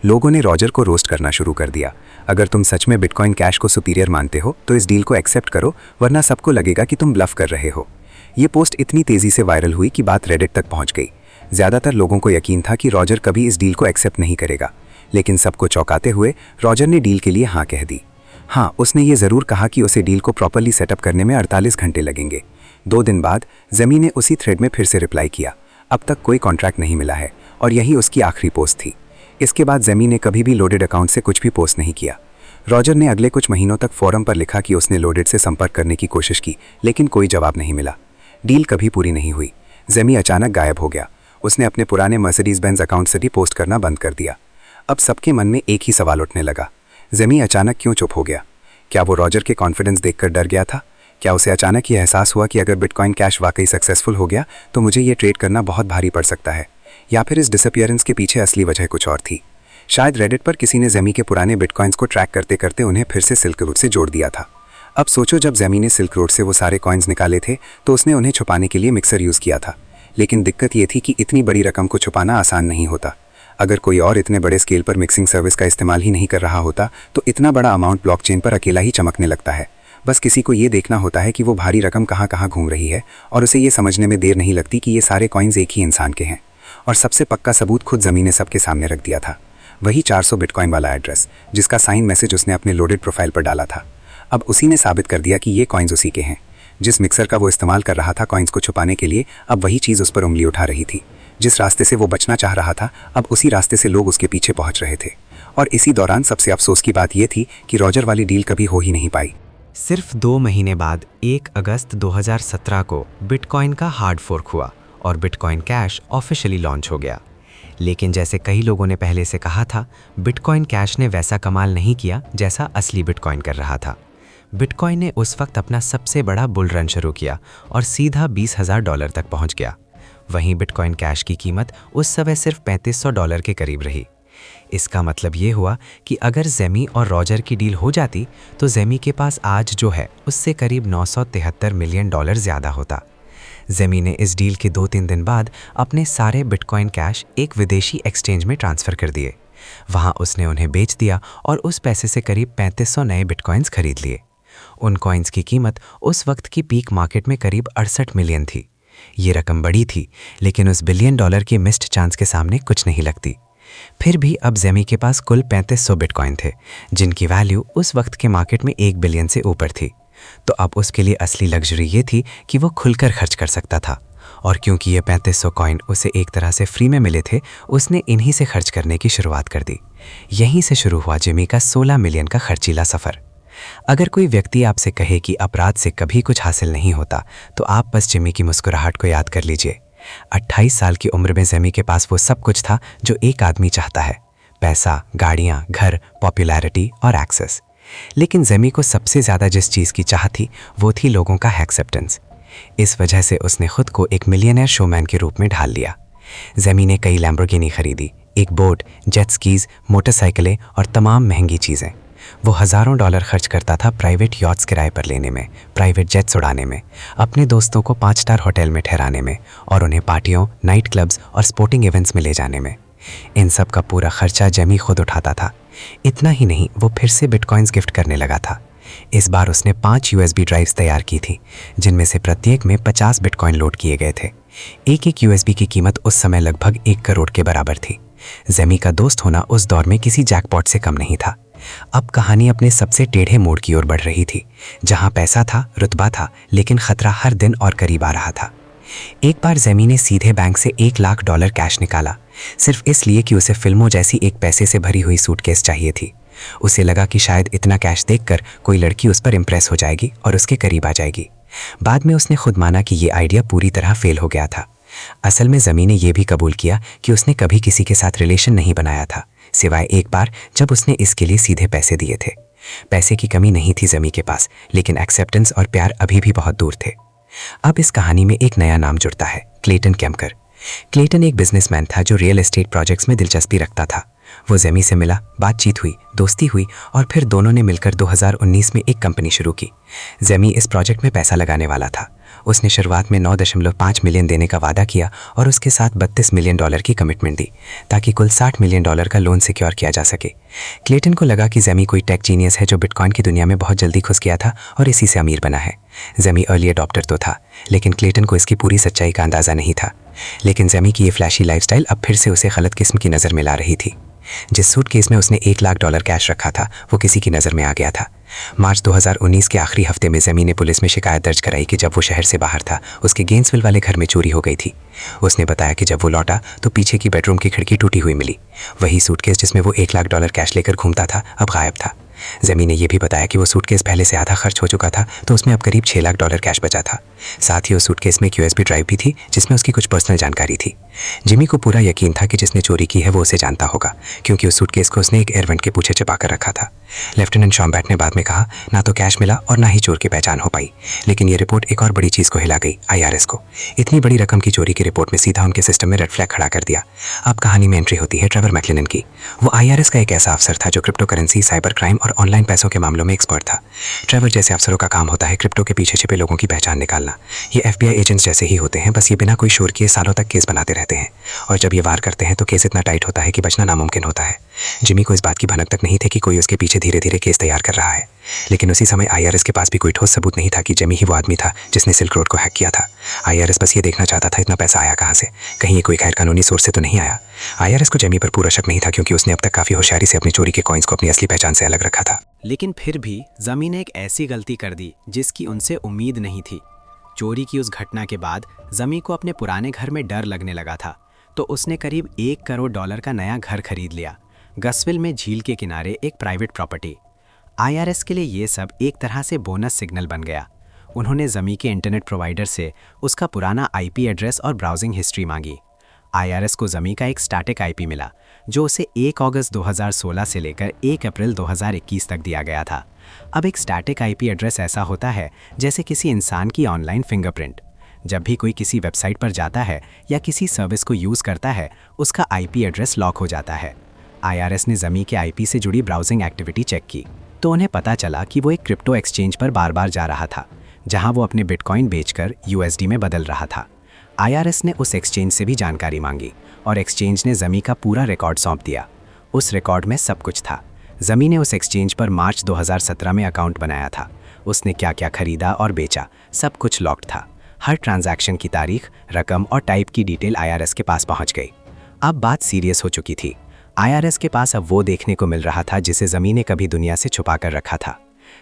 लोगों ने रॉजर को रोस्ट करना शुरू कर दिया। अगर तुम सच में बिटकॉइन कैश को सुपीरियर मानते हो तो इस डील को एक्सेप्ट करो, वरना सबको लगेगा कि तुम ब्लफ कर रहे हो। ये पोस्ट इतनी तेज़ी से वायरल हुई कि बात रेडिट तक पहुंच गई। ज़्यादातर लोगों को यकीन था कि रॉजर कभी इस डील को एक्सेप्ट नहीं करेगा, लेकिन सबको चौंकाते हुए रॉजर ने डील के लिए हाँ कह दी। हाँ, उसने ये ज़रूर कहा कि उसे डील को प्रॉपरली सेटअप करने में 48 घंटे लगेंगे। 2 दिन बाद जेमी ने उसी थ्रेड में फिर से रिप्लाई किया, अब तक कोई कॉन्ट्रैक्ट नहीं मिला है, और यही उसकी आखिरी पोस्ट थी। इसके बाद जेमी ने कभी भी लोडेड अकाउंट से कुछ भी पोस्ट नहीं किया। रॉजर ने अगले कुछ महीनों तक फोरम पर लिखा कि उसने लोडेड से संपर्क करने की कोशिश की, लेकिन कोई जवाब नहीं मिला। डील कभी पूरी नहीं हुई। जेमी अचानक गायब हो गया। उसने अपने पुराने मर्सिडीज बेंज अकाउंट से भी पोस्ट करना बंद कर दिया। अब सबके मन में एक ही सवाल उठने लगा, जेमी अचानक क्यों चुप हो गया? क्या वो रॉजर के कॉन्फिडेंस देखकर डर गया था? क्या उसे अचानक ये एहसास हुआ कि अगर बिटकॉइन कैश वाकई सक्सेसफुल हो गया तो मुझे ये ट्रेड करना बहुत भारी पड़ सकता है? या फिर इस डिसअपियरेंस के पीछे असली वजह कुछ और थी? शायद रेडिट पर किसी ने जेमी के पुराने बिटकॉइंस को ट्रैक करते करते उन्हें फिर से सिल्क रूट से जोड़ दिया था। अब सोचो, जब जेमी ने सिल्क रूट से वो सारे कॉइन्स निकाले थे तो उसने उन्हें छुपाने के लिए मिक्सर यूज़ किया था। लेकिन दिक्कत ये थी कि इतनी बड़ी रकम को छुपाना आसान नहीं होता। अगर कोई और इतने बड़े स्केल पर मिक्सिंग सर्विस का इस्तेमाल ही नहीं कर रहा होता तो इतना बड़ा अमाउंट ब्लॉकचेन पर अकेला ही चमकने लगता है। बस किसी को ये देखना होता है कि वो भारी रकम कहाँ कहाँ घूम रही है, और उसे ये समझने में देर नहीं लगती कि ये सारे कॉइन्स एक ही इंसान के हैं। और सबसे पक्का सबूत खुद जेमी ने सबके सामने रख दिया था। वही 400 बिटकॉइन वाला एड्रेस जिसका साइन मैसेज उसने अपने लोडेड प्रोफाइल पर डाला था। अब उसी ने साबित कर दिया कि ये कॉइन्स उसी के हैं। जिस मिक्सर का वो इस्तेमाल कर रहा था कॉइन्स को छुपाने के लिए, अब वही चीज़ उस पर उंगली उठा रही थी। जिस रास्ते से वो बचना चाह रहा था, अब उसी रास्ते से लोग उसके पीछे पहुंच रहे थे। और इसी दौरान सबसे अफसोस की बात यह थी कि रॉजर वाली डील कभी हो ही नहीं पाई। सिर्फ 2 महीने बाद 1 अगस्त 2017 को बिटकॉइन का हार्ड फोर्क हुआ और बिटकॉइन कैश ऑफिशियली लॉन्च हो गया। लेकिन जैसे कई लोगों ने पहले से कहा था, बिटकॉइन कैश ने वैसा कमाल नहीं किया जैसा असली बिटकॉइन कर रहा था। बिटकॉइन ने उस वक्त अपना सबसे बड़ा बुल रन शुरू किया और सीधा $20,000 तक पहुंच गया। वहीं बिटकॉइन कैश की कीमत उस समय सिर्फ $3500 के करीब रही। इसका मतलब ये हुआ कि अगर जेमी और रॉजर की डील हो जाती तो जेमी के पास आज जो है उससे करीब $973 मिलियन ज़्यादा होता। जेमी ने इस डील के 2-3 दिन बाद अपने सारे बिटकॉइन कैश एक विदेशी एक्सचेंज में ट्रांसफ़र कर दिए। वहां उसने उन्हें बेच दिया और उस पैसे से करीब 3500 नए बिटकॉइंस खरीद लिए। उन कॉइन्स की कीमत उस वक्त की पीक मार्केट में करीब 68 मिलियन थी। ये रकम बड़ी थी, लेकिन उस $1 बिलियन के मिस्ड चांस के सामने कुछ नहीं लगती। फिर भी अब जेमी के पास कुल 3500 बिटकॉइन थे, जिनकी वैल्यू उस वक्त के मार्केट में 1 बिलियन से ऊपर थी। तो अब उसके लिए असली लग्जरी ये थी कि वो खुलकर खर्च कर सकता था। और क्योंकि ये 3500 कॉइन उसे एक तरह से फ्री में मिले थे, उसने इन्हीं से खर्च करने की शुरुआत कर दी। यहीं से शुरू हुआ जेमी का 16 मिलियन का खर्चीला सफ़र। अगर कोई व्यक्ति आपसे कहे कि अपराध से कभी कुछ हासिल नहीं होता, तो आप बस जेमी की मुस्कुराहट को याद कर लीजिए। 28 साल की उम्र में जेमी के पास वो सब कुछ था जो एक आदमी चाहता है: पैसा, गाड़ियाँ, घर, पॉपुलैरिटी और एक्सेस। लेकिन जेमी को सबसे ज़्यादा जिस चीज़ की चाह थी वो थी लोगों का एक्सेप्टेंस। इस वजह से उसने खुद को एक मिलियनेयर शोमैन के रूप में ढाल लिया। जेमी ने कई लैम्बोर्गिनी खरीदी, एक बोट, जेट स्कीज, मोटरसाइकिलें और तमाम महंगी चीज़ें। वो हज़ारों डॉलर खर्च करता था प्राइवेट यॉट्स किराए पर लेने में, प्राइवेट जेट्स उड़ाने में, अपने दोस्तों को 5 स्टार होटल में ठहराने में और उन्हें पार्टियों, नाइट क्लब्स और स्पोर्टिंग इवेंट्स में ले जाने में। इन सब का पूरा खर्चा जेमी खुद उठाता था। इतना ही नहीं, वो फिर से बिटकॉइंस गिफ्ट करने लगा था। इस बार उसने 5 USB ड्राइव्स तैयार की थी, जिनमें से प्रत्येक में 50 बिटकॉइन लोड किए गए थे। एक USB की कीमत उस समय लगभग 1 करोड़ के बराबर थी। जेमी का दोस्त होना उस दौर में किसी जैकपॉट से कम नहीं था। अब कहानी अपने सबसे टेढ़े मोड़ की ओर बढ़ रही थी, जहां पैसा था, रुतबा था, लेकिन खतरा हर दिन और करीब आ रहा था। एक बार जेमी ने सीधे बैंक से $1 लाख कैश निकाला, सिर्फ इसलिए कि उसे फिल्मों जैसी एक पैसे से भरी हुई सूटकेस चाहिए थी। उसे लगा कि शायद इतना कैश देखकर कोई लड़की उस पर इम्प्रेस हो जाएगी और उसके करीब आ जाएगी। बाद में उसने खुद माना कि ये आइडिया पूरी तरह फेल हो गया था। असल में जेमी ने यह भी कबूल किया कि उसने कभी किसी के साथ रिलेशन नहीं बनाया था, सिवाय एक बार जब उसने इसके लिए सीधे पैसे दिए थे। पैसे की कमी नहीं थी जेमी के पास, लेकिन एक्सेप्टेंस और प्यार अभी भी बहुत दूर थे। अब इस कहानी में एक नया नाम जुड़ता है, क्लेटन केम्कर। क्लेटन एक बिजनेसमैन था जो रियल एस्टेट प्रोजेक्ट्स में दिलचस्पी रखता था। वो जेमी से मिला, बातचीत हुई, दोस्ती हुई और फिर दोनों ने मिलकर 2019 में एक कंपनी शुरू की। जेमी इस प्रोजेक्ट में पैसा लगाने वाला था। उसने शुरुआत में 9.5 मिलियन देने का वादा किया और उसके साथ $32 मिलियन की कमिटमेंट दी, ताकि कुल $60 मिलियन का लोन सिक्योर किया जा सके। क्लेटन को लगा कि जेमी कोई टेक जीनियस है जो बिटकॉइन की दुनिया में बहुत जल्दी घुस गया था और इसी से अमीर बना है। जेमी अर्ली अडॉप्टर तो था, लेकिन क्लेटन को इसकी पूरी सच्चाई का अंदाज़ा नहीं था। लेकिन जेमी की ये फ्लैशी लाइफस्टाइल अब फिर से उसे गलत किस्म की नज़र में ला रही थी। जिस सूटकेस में उसने $1 लाख कैश रखा था, वो किसी की नज़र में आ गया था। मार्च 2019 के आखिरी हफ्ते में जेमी ने पुलिस में शिकायत दर्ज कराई कि जब वो शहर से बाहर था, उसके गेंसविल वाले घर में चोरी हो गई थी। उसने बताया कि जब वो लौटा तो पीछे की बेडरूम की खिड़की टूटी हुई मिली। वही सूटकेस जिसमें वो $1 लाख कैश लेकर घूमता था, अब गायब था। जेमी ने यह भी बताया कि वो सूटकेस पहले से आधा खर्च हो चुका था, तो उसमें अब करीब $6 लाख कैश बचा था। साथ ही उस सूटकेस में एक USB ड्राइव भी थी, जिसमें उसकी कुछ पर्सनल जानकारी थी। जिमी को पूरा यकीन था कि जिसने चोरी की है वो उसे जानता होगा, क्योंकि उस सूटकेस को उसने एक एयरवेंट के पीछे छिपा कर रखा था। लेफ्टिनेंट शॉम्बैट ने बाद में कहा, ना तो कैश मिला और ना ही चोर की पहचान हो पाई। लेकिन ये रिपोर्ट एक और बड़ी चीज़ को हिला गई, IRS को। इतनी बड़ी रकम की चोरी की रिपोर्ट में सीधा उनके सिस्टम में रेड फ्लैग खड़ा कर दिया। अब कहानी में एंट्री होती है ट्रेवर मैक्लिनन की। वो IRS का एक ऐसा अफसर था जो क्रिप्टो करेंसी, साइबर क्राइम और ऑनलाइन पैसों के मामलों में एक्सपर्ट था। ट्रेवर जैसे अफसरों का काम होता है क्रिप्टो के पीछे छिपे लोगों की पहचान निकालना। ये FBI एजेंट्स जैसे ही होते हैं, बस ये बिना कोई शोर किए सालों तक केस बनाते रहते हैं, और जब ये वार करते हैं तो केस इतना टाइट होता है कि बचना नामुमकिन होता है। जिमी को इस बात की भनक तक नहीं थी कि कोई उसके पीछे धीरे धीरे केस तैयार कर रहा है। लेकिन उसी समय IRS के पास भी कोई ठोस सबूत नहीं था कि जेमी ही वो आदमी था जिसने सिल्क रोड को हैक किया था। IRS बस ये देखना चाहता था इतना पैसा आया कहाँ से, कहीं ये कोई गैर कानूनी सोर्स से तो नहीं आया। IRS को जेमी पर पूरा शक नहीं था, क्योंकि उसने अब तक काफ़ी होशियारी से अपनी चोरी के कॉइन्स को अपनी असली पहचान से अलग रखा था। लेकिन फिर भी जेमी ने एक ऐसी गलती कर दी जिसकी उनसे उम्मीद नहीं थी। चोरी की उस घटना के बाद जेमी को अपने पुराने घर में डर लगने लगा था, तो उसने करीब $1 करोड़ का नया घर खरीद लिया, गसविल में झील के किनारे एक प्राइवेट प्रॉपर्टी। IRS के लिए ये सब एक तरह से बोनस सिग्नल बन गया। उन्होंने जेमी के इंटरनेट प्रोवाइडर से उसका पुराना IP एड्रेस और ब्राउजिंग हिस्ट्री मांगी। IRS को जेमी का एक स्टैटिक IP मिला, जो उसे 1 अगस्त 2016 से लेकर 1 अप्रैल 2021 तक दिया गया था। अब एक स्टैटिक IP एड्रेस ऐसा होता है जैसे किसी इंसान की ऑनलाइन फिंगरप्रिंट। जब भी कोई किसी वेबसाइट पर जाता है या किसी सर्विस को यूज़ करता है, उसका IP एड्रेस लॉक हो जाता है। IRS ने जेमी के IP से जुड़ी ब्राउजिंग एक्टिविटी चेक की, तो उन्हें पता चला कि वो एक क्रिप्टो एक्सचेंज पर बार बार जा रहा था, जहां वो अपने बिटकॉइन बेचकर USD में बदल रहा था। IRS ने उस एक्सचेंज से भी जानकारी मांगी और एक्सचेंज ने जेमी का पूरा रिकॉर्ड सौंप दिया। उस रिकॉर्ड में सब कुछ था। जेमी ने उस एक्सचेंज पर मार्च 2017 में अकाउंट बनाया था। उसने क्या क्या खरीदा और बेचा, सब कुछ लॉक्ड था। हर ट्रांजैक्शन की तारीख, रकम और टाइप की डिटेल IRS के पास पहुंच गई। अब बात सीरियस हो चुकी थी। IRS के पास अब वो देखने को मिल रहा था जिसे जेमी ने कभी दुनिया से छुपा कर रखा था।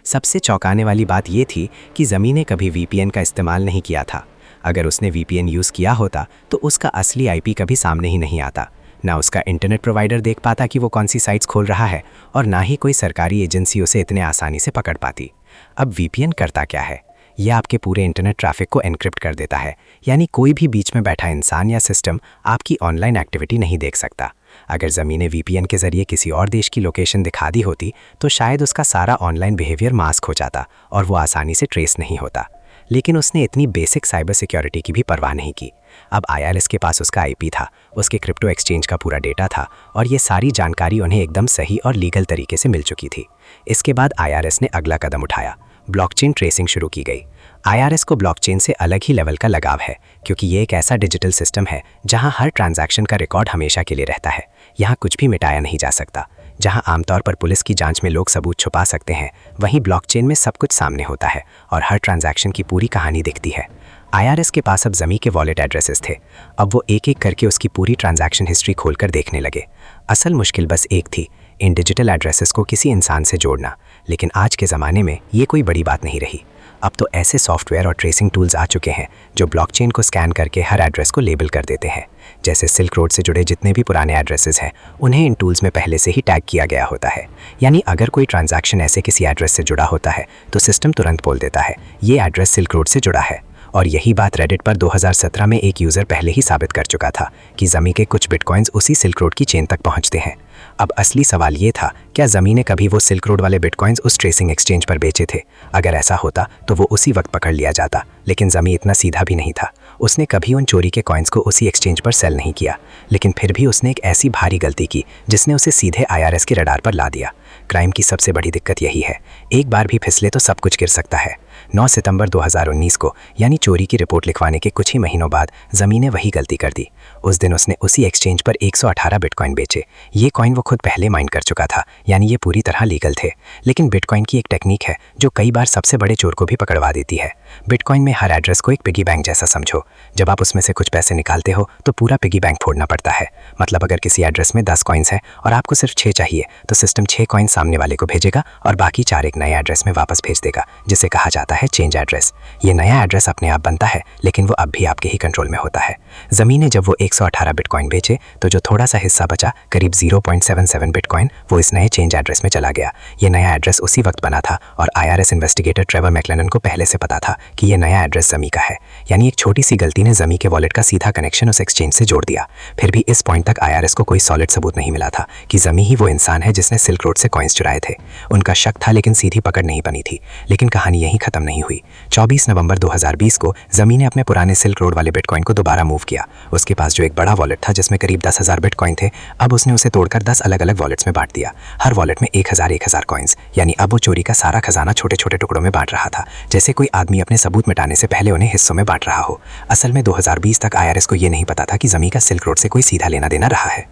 सबसे चौंकाने वाली बात ये थी कि जेमी ने कभी VPN का इस्तेमाल नहीं किया था। अगर उसने VPN यूज़ किया होता तो उसका असली IP कभी सामने ही नहीं आता। ना उसका इंटरनेट प्रोवाइडर देख पाता कि वो कौन सी साइट्स खोल रहा है, और ना ही कोई सरकारी एजेंसी उसे इतने आसानी से पकड़ पाती। अब VPN करता क्या है? यह आपके पूरे इंटरनेट ट्रैफिक को एनक्रिप्ट कर देता है, यानी कोई भी बीच में बैठा इंसान या सिस्टम आपकी ऑनलाइन एक्टिविटी नहीं देख सकता। अगर ज़मी ने VPN के ज़रिए किसी और देश की लोकेशन दिखा दी होती तो शायद उसका सारा ऑनलाइन बिहेवियर मास्क हो जाता और वो आसानी से ट्रेस नहीं होता। लेकिन उसने इतनी बेसिक साइबर सिक्योरिटी की भी परवाह नहीं की। अब IRS के पास उसका IP था, उसके क्रिप्टो एक्सचेंज का पूरा डेटा था और ये सारी जानकारी उन्हें एकदम सही और लीगल तरीके से मिल चुकी थी। इसके बाद IRS ने अगला कदम उठाया, ब्लॉकचेन ट्रेसिंग शुरू की गई। IRS को ब्लॉकचेन से अलग ही लेवल का लगाव है, क्योंकि ये एक ऐसा डिजिटल सिस्टम है जहां हर ट्रांजैक्शन का रिकॉर्ड हमेशा के लिए रहता है। यहाँ कुछ भी मिटाया नहीं जा सकता। जहां आमतौर पर पुलिस की जांच में लोग सबूत छुपा सकते हैं, वहीं ब्लॉकचेन में सब कुछ सामने होता है और हर ट्रांजैक्शन की पूरी कहानी दिखती है। IRS के पास अब ज़मी के वॉलेट एड्रेसेस थे। अब वो एक एक करके उसकी पूरी ट्रांजैक्शन हिस्ट्री खोलकर देखने लगे। असल मुश्किल बस एक थी, इन डिजिटल एड्रेसेस को किसी इंसान से जोड़ना। लेकिन आज के ज़माने में ये कोई बड़ी बात नहीं रही। अब तो ऐसे सॉफ्टवेयर और ट्रेसिंग टूल्स आ चुके हैं जो ब्लॉकचेन को स्कैन करके हर एड्रेस को लेबल कर देते हैं। जैसे सिल्क रोड से जुड़े जितने भी पुराने एड्रेसेस हैं, उन्हें इन टूल्स में पहले से ही टैग किया गया होता है। यानी अगर कोई ट्रांजैक्शन ऐसे किसी एड्रेस से जुड़ा होता है तो सिस्टम तुरंत बोल देता है ये एड्रेस सिल्क रोड से जुड़ा है। और यही बात रेडिट पर 2017 में एक यूज़र पहले ही साबित कर चुका था कि ज़मी के कुछ बिटकॉइंस उसी सिल्क रोड की चेन तक पहुंचते हैं। अब असली सवाल ये था, क्या ज़मी ने कभी वो सिल्क रोड वाले बिटकॉइंस उस ट्रेसिंग एक्सचेंज पर बेचे थे? अगर ऐसा होता तो वो उसी वक्त पकड़ लिया जाता। लेकिन ज़मी इतना सीधा भी नहीं था। उसने कभी उन चोरी के कॉइन्स को उसी एक्सचेंज पर सेल नहीं किया। लेकिन फिर भी उसने एक ऐसी भारी गलती की जिसने उसे सीधे IRS के रडार पर ला दिया। क्राइम की सबसे बड़ी दिक्कत यही है, एक बार भी फिसले तो सब कुछ गिर सकता है। 9 सितंबर 2019 को, यानी चोरी की रिपोर्ट लिखवाने के कुछ ही महीनों बाद, ज़मी ने वही गलती कर दी। उस दिन उसने उसी एक्सचेंज पर 118 बिटकॉइन बेचे। ये कॉइन वो खुद पहले माइन कर चुका था, यानी ये पूरी तरह लीगल थे। लेकिन बिटकॉइन की एक टेक्निक है जो कई बार सबसे बड़े चोर को भी पकड़वा देती है। बिटकॉइन में हर एड्रेस को एक पिगी बैंक जैसा समझो। जब आप उसमें से कुछ पैसे निकालते हो तो पूरा पिगी बैंक फोड़ना पड़ता है। मतलब अगर किसी एड्रेस में 10 कॉइन्स हैं और आपको सिर्फ 6 चाहिए, तो सिस्टम 6 कॉइन सामने वाले को भेजेगा और बाकी 4 एक नए एड्रेस में वापस भेज देगा, जिसे कहा जाता है चेंज एड्रेस। ये नया एड्रेस अपने आप बनता है, लेकिन वो अब भी आपके ही कंट्रोल में होता है। ज़मी ने जब वो 118 बिटकॉइन बेचे तो जो थोड़ा सा हिस्सा बचा, करीब 0.77 बिटकॉइन, वो इस नए चेंज एड्रेस में चला गया। ये नया एड्रेस उसी वक्त बना था और IRS इन्वेस्टिगेटर ट्रेवर मैकलेनन को पहले से पता था कि ये नया एड्रेस ज़मी का है। यानी एक छोटी सी गलती ने ज़मी के वॉलेट का सीधा कनेक्शन उस एक्सचेंज से जोड़ दिया। फिर भी इस पॉइंट तक IRS को कोई सॉलिड सबूत नहीं मिला था कि ज़मी ही वो इंसान है जिसने सिल्क रोड से कॉइन्स चुराए थे। उनका शक था, लेकिन सीधी पकड़ नहीं बनी थी। लेकिन कहानी यहीं खत्म नहीं हुई। 24 नवंबर 2020 को ज़मी ने अपने पुराने सिल्क रोड वाले बिटकॉइन को दोबारा मूव किया। उसके पास जो एक बड़ा वॉलेट था जिसमें करीब 10,000 बिटकॉइन थे, अब उसने उसे तोड़कर 10 अलग अलग वॉलेट्स में बांट दिया। हर वॉलेट में 1000 कॉइन्स। यानी अब वो चोरी का सारा खजाना छोटे छोटे टुकड़ों में बांट रहा था, जैसे कोई आदमी अपने सबूत मिटाने से पहले उन्हें हिस्सों में बांट रहा हो। असल में 2020 तक IRS को ये नहीं पता था कि ज़मी का सिल्क रोड से कोई सीधा लेना देना रहा है।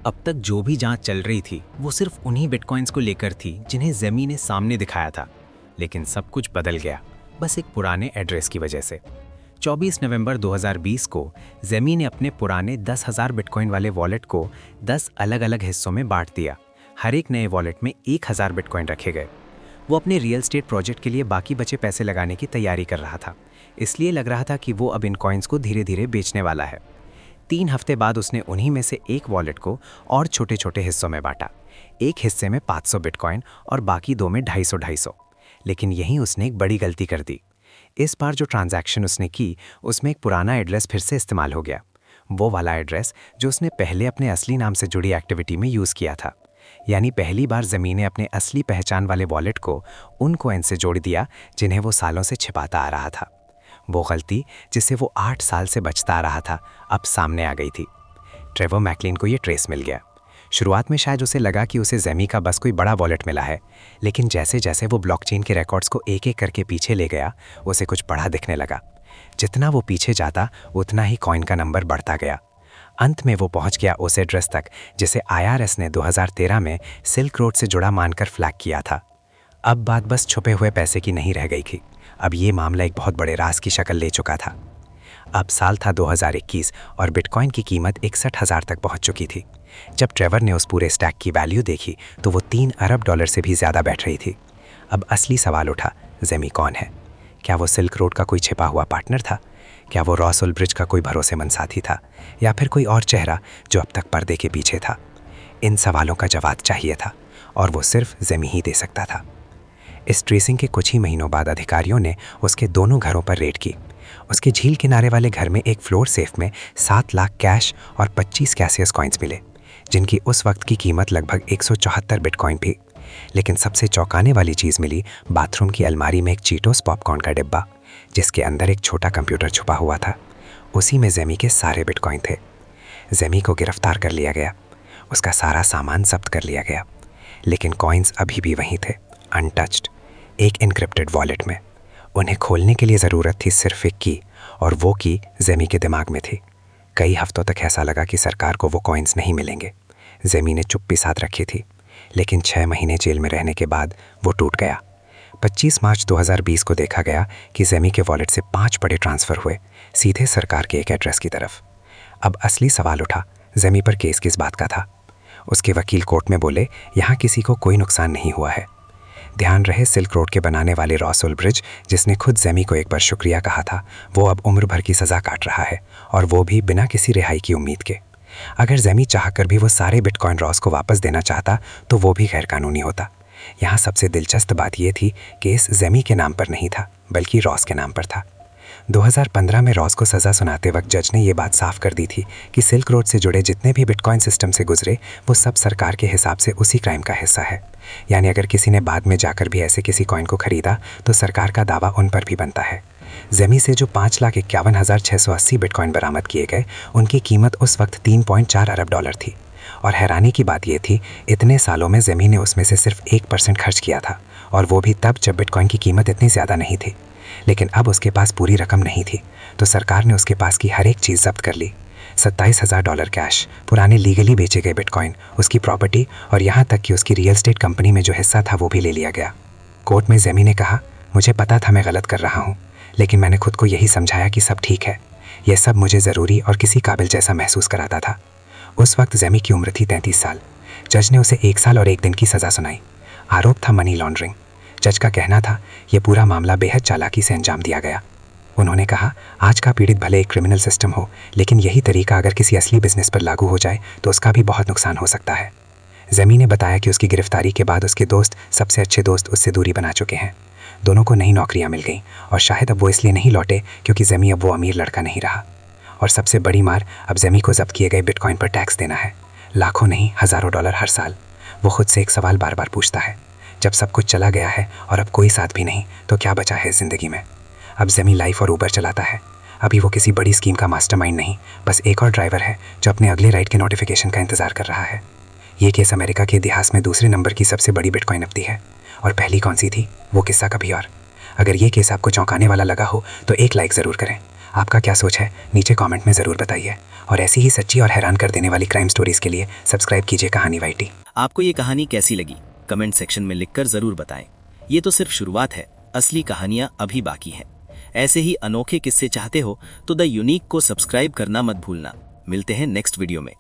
अब तक जो भी जांच चल रही थी वो सिर्फ उन्हीं बिटकॉइंस को लेकर थी जिन्हें ज़मी ने सामने दिखाया था। लेकिन सब कुछ बदल गया, बस एक पुराने एड्रेस की वजह से। 24 नवंबर 2020 को ज़मी ने अपने पुराने 10,000 बिटकॉइन वाले वॉलेट को 10 अलग अलग हिस्सों में बांट दिया। हर एक नए वॉलेट में 1000 बिटकॉइन रखे गए। वो अपने रियल एस्टेट प्रोजेक्ट के लिए बाकी बचे पैसे लगाने की तैयारी कर रहा था, इसलिए लग रहा था कि वो अब इन कॉइन्स को धीरे धीरे बेचने वाला है। 3 हफ्ते बाद उसने उन्हीं में से एक वॉलेट को और छोटे छोटे हिस्सों में बांटा। एक हिस्से में 500 बिटकॉइन और बाकी 2 में 250-250। लेकिन यहीं उसने एक बड़ी गलती कर दी। इस बार जो ट्रांजैक्शन उसने की उसमें एक पुराना एड्रेस फिर से इस्तेमाल हो गया। वो वाला एड्रेस जो उसने पहले अपने असली नाम से जुड़ी एक्टिविटी में यूज़ किया था। यानी पहली बार ज़मी ने अपने असली पहचान वाले वॉलेट को उन कॉइन से जोड़ दिया जिन्हें वो सालों से छिपाता आ रहा था। वो गलती जिसे वो 8 साल से बचता आ रहा था, अब सामने आ गई थी। ट्रेवर मैकलिन को ये ट्रेस मिल गया। शुरुआत में शायद उसे लगा कि उसे ज़मी का बस कोई बड़ा वॉलेट मिला है, लेकिन जैसे जैसे वो ब्लॉकचेन के रिकॉर्ड्स को एक एक करके पीछे ले गया, उसे कुछ बड़ा दिखने लगा। जितना वो पीछे जाता उतना ही कॉइन का नंबर बढ़ता गया। अंत में वो पहुंच गया उस एड्रेस तक जिसे IRS ने 2013 में सिल्क रोड से जुड़ा मानकर फ्लैग किया था। अब बात बस छुपे हुए पैसे की नहीं रह गई थी। अब ये मामला एक बहुत बड़े राज की शक्ल ले चुका था। अब साल था 2021 और बिटकॉइन की कीमत 61,000 तक पहुंच चुकी थी। जब ट्रेवर ने उस पूरे स्टैक की वैल्यू देखी तो वो $3 अरब से भी ज़्यादा बैठ रही थी। अब असली सवाल उठा, ज़मी कौन है? क्या वो सिल्क रोड का कोई छिपा हुआ पार्टनर था? क्या वो रॉस उल्ब्रिज का कोई भरोसेमंद साथी था, या फिर कोई और चेहरा जो अब तक पर्दे के पीछे था? इन सवालों का जवाब चाहिए था और वो सिर्फ ज़मी ही दे सकता था। इस ट्रेसिंग के कुछ ही महीनों बाद अधिकारियों ने उसके दोनों घरों पर रेड की। उसके झील किनारे वाले घर में एक फ्लोर सेफ में 7 लाख कैश और 25 कैसियस कॉइन्स मिले। जिनकी उस वक्त की कीमत लगभग 174 बिटकॉइन थी। लेकिन सबसे चौंकाने वाली चीज़ मिली बाथरूम की अलमारी में एक चीटोस पॉपकॉर्न का डिब्बा, जिसके अंदर एक छोटा कंप्यूटर छुपा हुआ था। उसी में जेमी के सारे बिटकॉइन थे। जेमी को गिरफ्तार कर लिया गया, उसका सारा सामान जब्त कर लिया गया, लेकिन कॉइन्स अभी भी वहीं थे, अनटच्ड, एक इनक्रिप्टेड वॉलेट में। उन्हें खोलने के लिए ज़रूरत थी सिर्फ एक की, और वो की जेमी के दिमाग में थी। कई हफ्तों तक ऐसा लगा कि सरकार को वो कॉइन्स नहीं मिलेंगे। जेमी ने चुप्पी साध रखी थी, लेकिन 6 महीने जेल में रहने के बाद वो टूट गया। 25 मार्च 2020 को देखा गया कि जेमी के वॉलेट से 5 बड़े ट्रांसफ़र हुए सीधे सरकार के एक एड्रेस की तरफ। अब असली सवाल उठा, जेमी पर केस किस बात का था? उसके वकील कोर्ट में बोले, यहाँ किसी को कोई नुकसान नहीं हुआ है। ध्यान रहे, सिल्क रोड के बनाने वाले रॉस उल्ब्रिज, जिसने खुद जेमी को एक बार शुक्रिया कहा था, वो अब उम्र भर की सज़ा काट रहा है, और वो भी बिना किसी रिहाई की उम्मीद के। अगर जेमी चाहकर भी वो सारे बिटकॉइन रॉस को वापस देना चाहता तो वो भी गैरकानूनी होता। यहाँ सबसे दिलचस्प बात ये थी, केस जेमी के नाम पर नहीं था, बल्कि रॉस के नाम पर था। 2015 में रॉस को सज़ा सुनाते वक्त जज ने ये बात साफ कर दी थी कि सिल्क रोड से जुड़े जितने भी बिटकॉइन सिस्टम से गुजरे, वो सब सरकार के हिसाब से उसी क्राइम का हिस्सा है। यानी अगर किसी ने बाद में जाकर भी ऐसे किसी कॉइन को खरीदा तो सरकार का दावा उन पर भी बनता है। जेमी से जो 5,51,680 बिटकॉइन बरामद किए गए, उनकी कीमत उस वक्त 3.4 अरब डॉलर थी। और हैरानी की बात यह थी, इतने सालों में जेमी ने उसमें से सिर्फ 1% खर्च किया था, और वो भी तब जब बिटकॉइन की कीमत इतनी ज़्यादा नहीं थी। लेकिन अब उसके पास पूरी रकम नहीं थी, तो सरकार ने उसके पास की हर एक चीज़ जब्त कर ली। 27,000 डॉलर कैश, पुराने लीगली बेचे गए बिटकॉइन, उसकी प्रॉपर्टी, और यहाँ तक कि उसकी रियल एस्टेट कंपनी में जो हिस्सा था वो भी ले लिया गया। कोर्ट में जेमी ने कहा, मुझे पता था मैं गलत कर रहा हूँ, लेकिन मैंने खुद को यही समझाया कि सब ठीक है। यह सब मुझे ज़रूरी और किसी काबिल जैसा महसूस कराता था। उस वक्त जेमी की उम्र थी 33 साल। जज ने उसे 1 साल और 1 दिन की सज़ा सुनाई। आरोप था मनी लॉन्ड्रिंग। जज का कहना था, यह पूरा मामला बेहद चालाकी से अंजाम दिया गया। उन्होंने कहा, आज का पीड़ित भले एक क्रिमिनल सिस्टम हो, लेकिन यही तरीका अगर किसी असली बिजनेस पर लागू हो जाए तो उसका भी बहुत नुकसान हो सकता है। जेमी ने बताया कि उसकी गिरफ्तारी के बाद उसके दोस्त, सबसे अच्छे दोस्त, उससे दूरी बना चुके हैं। दोनों को नई नौकरियां मिल गईं, और शायद अब वो इसलिए नहीं लौटे क्योंकि जेमी अब वो अमीर लड़का नहीं रहा। और सबसे बड़ी मार, अब जेमी को जब्त किए गए बिटकॉइन पर टैक्स देना है। लाखों नहीं, हज़ारों डॉलर हर साल। वो खुद से एक सवाल बार बार पूछता है, जब सब कुछ चला गया है और अब कोई साथ भी नहीं, तो क्या बचा है ज़िंदगी में? अब जेमी लाइफ और ऊबर चलाता है। अभी वो किसी बड़ी स्कीम का मास्टरमाइंड नहीं, बस एक और ड्राइवर है जो अपने अगले राइड के नोटिफिकेशन का इंतज़ार कर रहा है। ये केस अमेरिका के इतिहास में दूसरे नंबर की सबसे बड़ी बिटकॉइन नकदी है, और पहली कौन सी थी, वो किस्सा कभी और। अगर ये केस आपको चौंकाने वाला लगा हो तो एक लाइक ज़रूर करें। आपका क्या सोच है, नीचे कमेंट में ज़रूर बताइए। और ऐसी ही सच्ची और हैरान कर देने वाली क्राइम स्टोरीज़ के लिए सब्सक्राइब कीजिए कहानी वाईटी। आपको ये कहानी कैसी लगी, कमेंट सेक्शन में लिखकर ज़रूर बताएं। ये तो सिर्फ शुरुआत है, असली कहानियाँ अभी बाकी हैं। ऐसे ही अनोखे किस्से चाहते हो तो द यूनिक को सब्सक्राइब करना मत भूलना। मिलते हैं नेक्स्ट वीडियो में।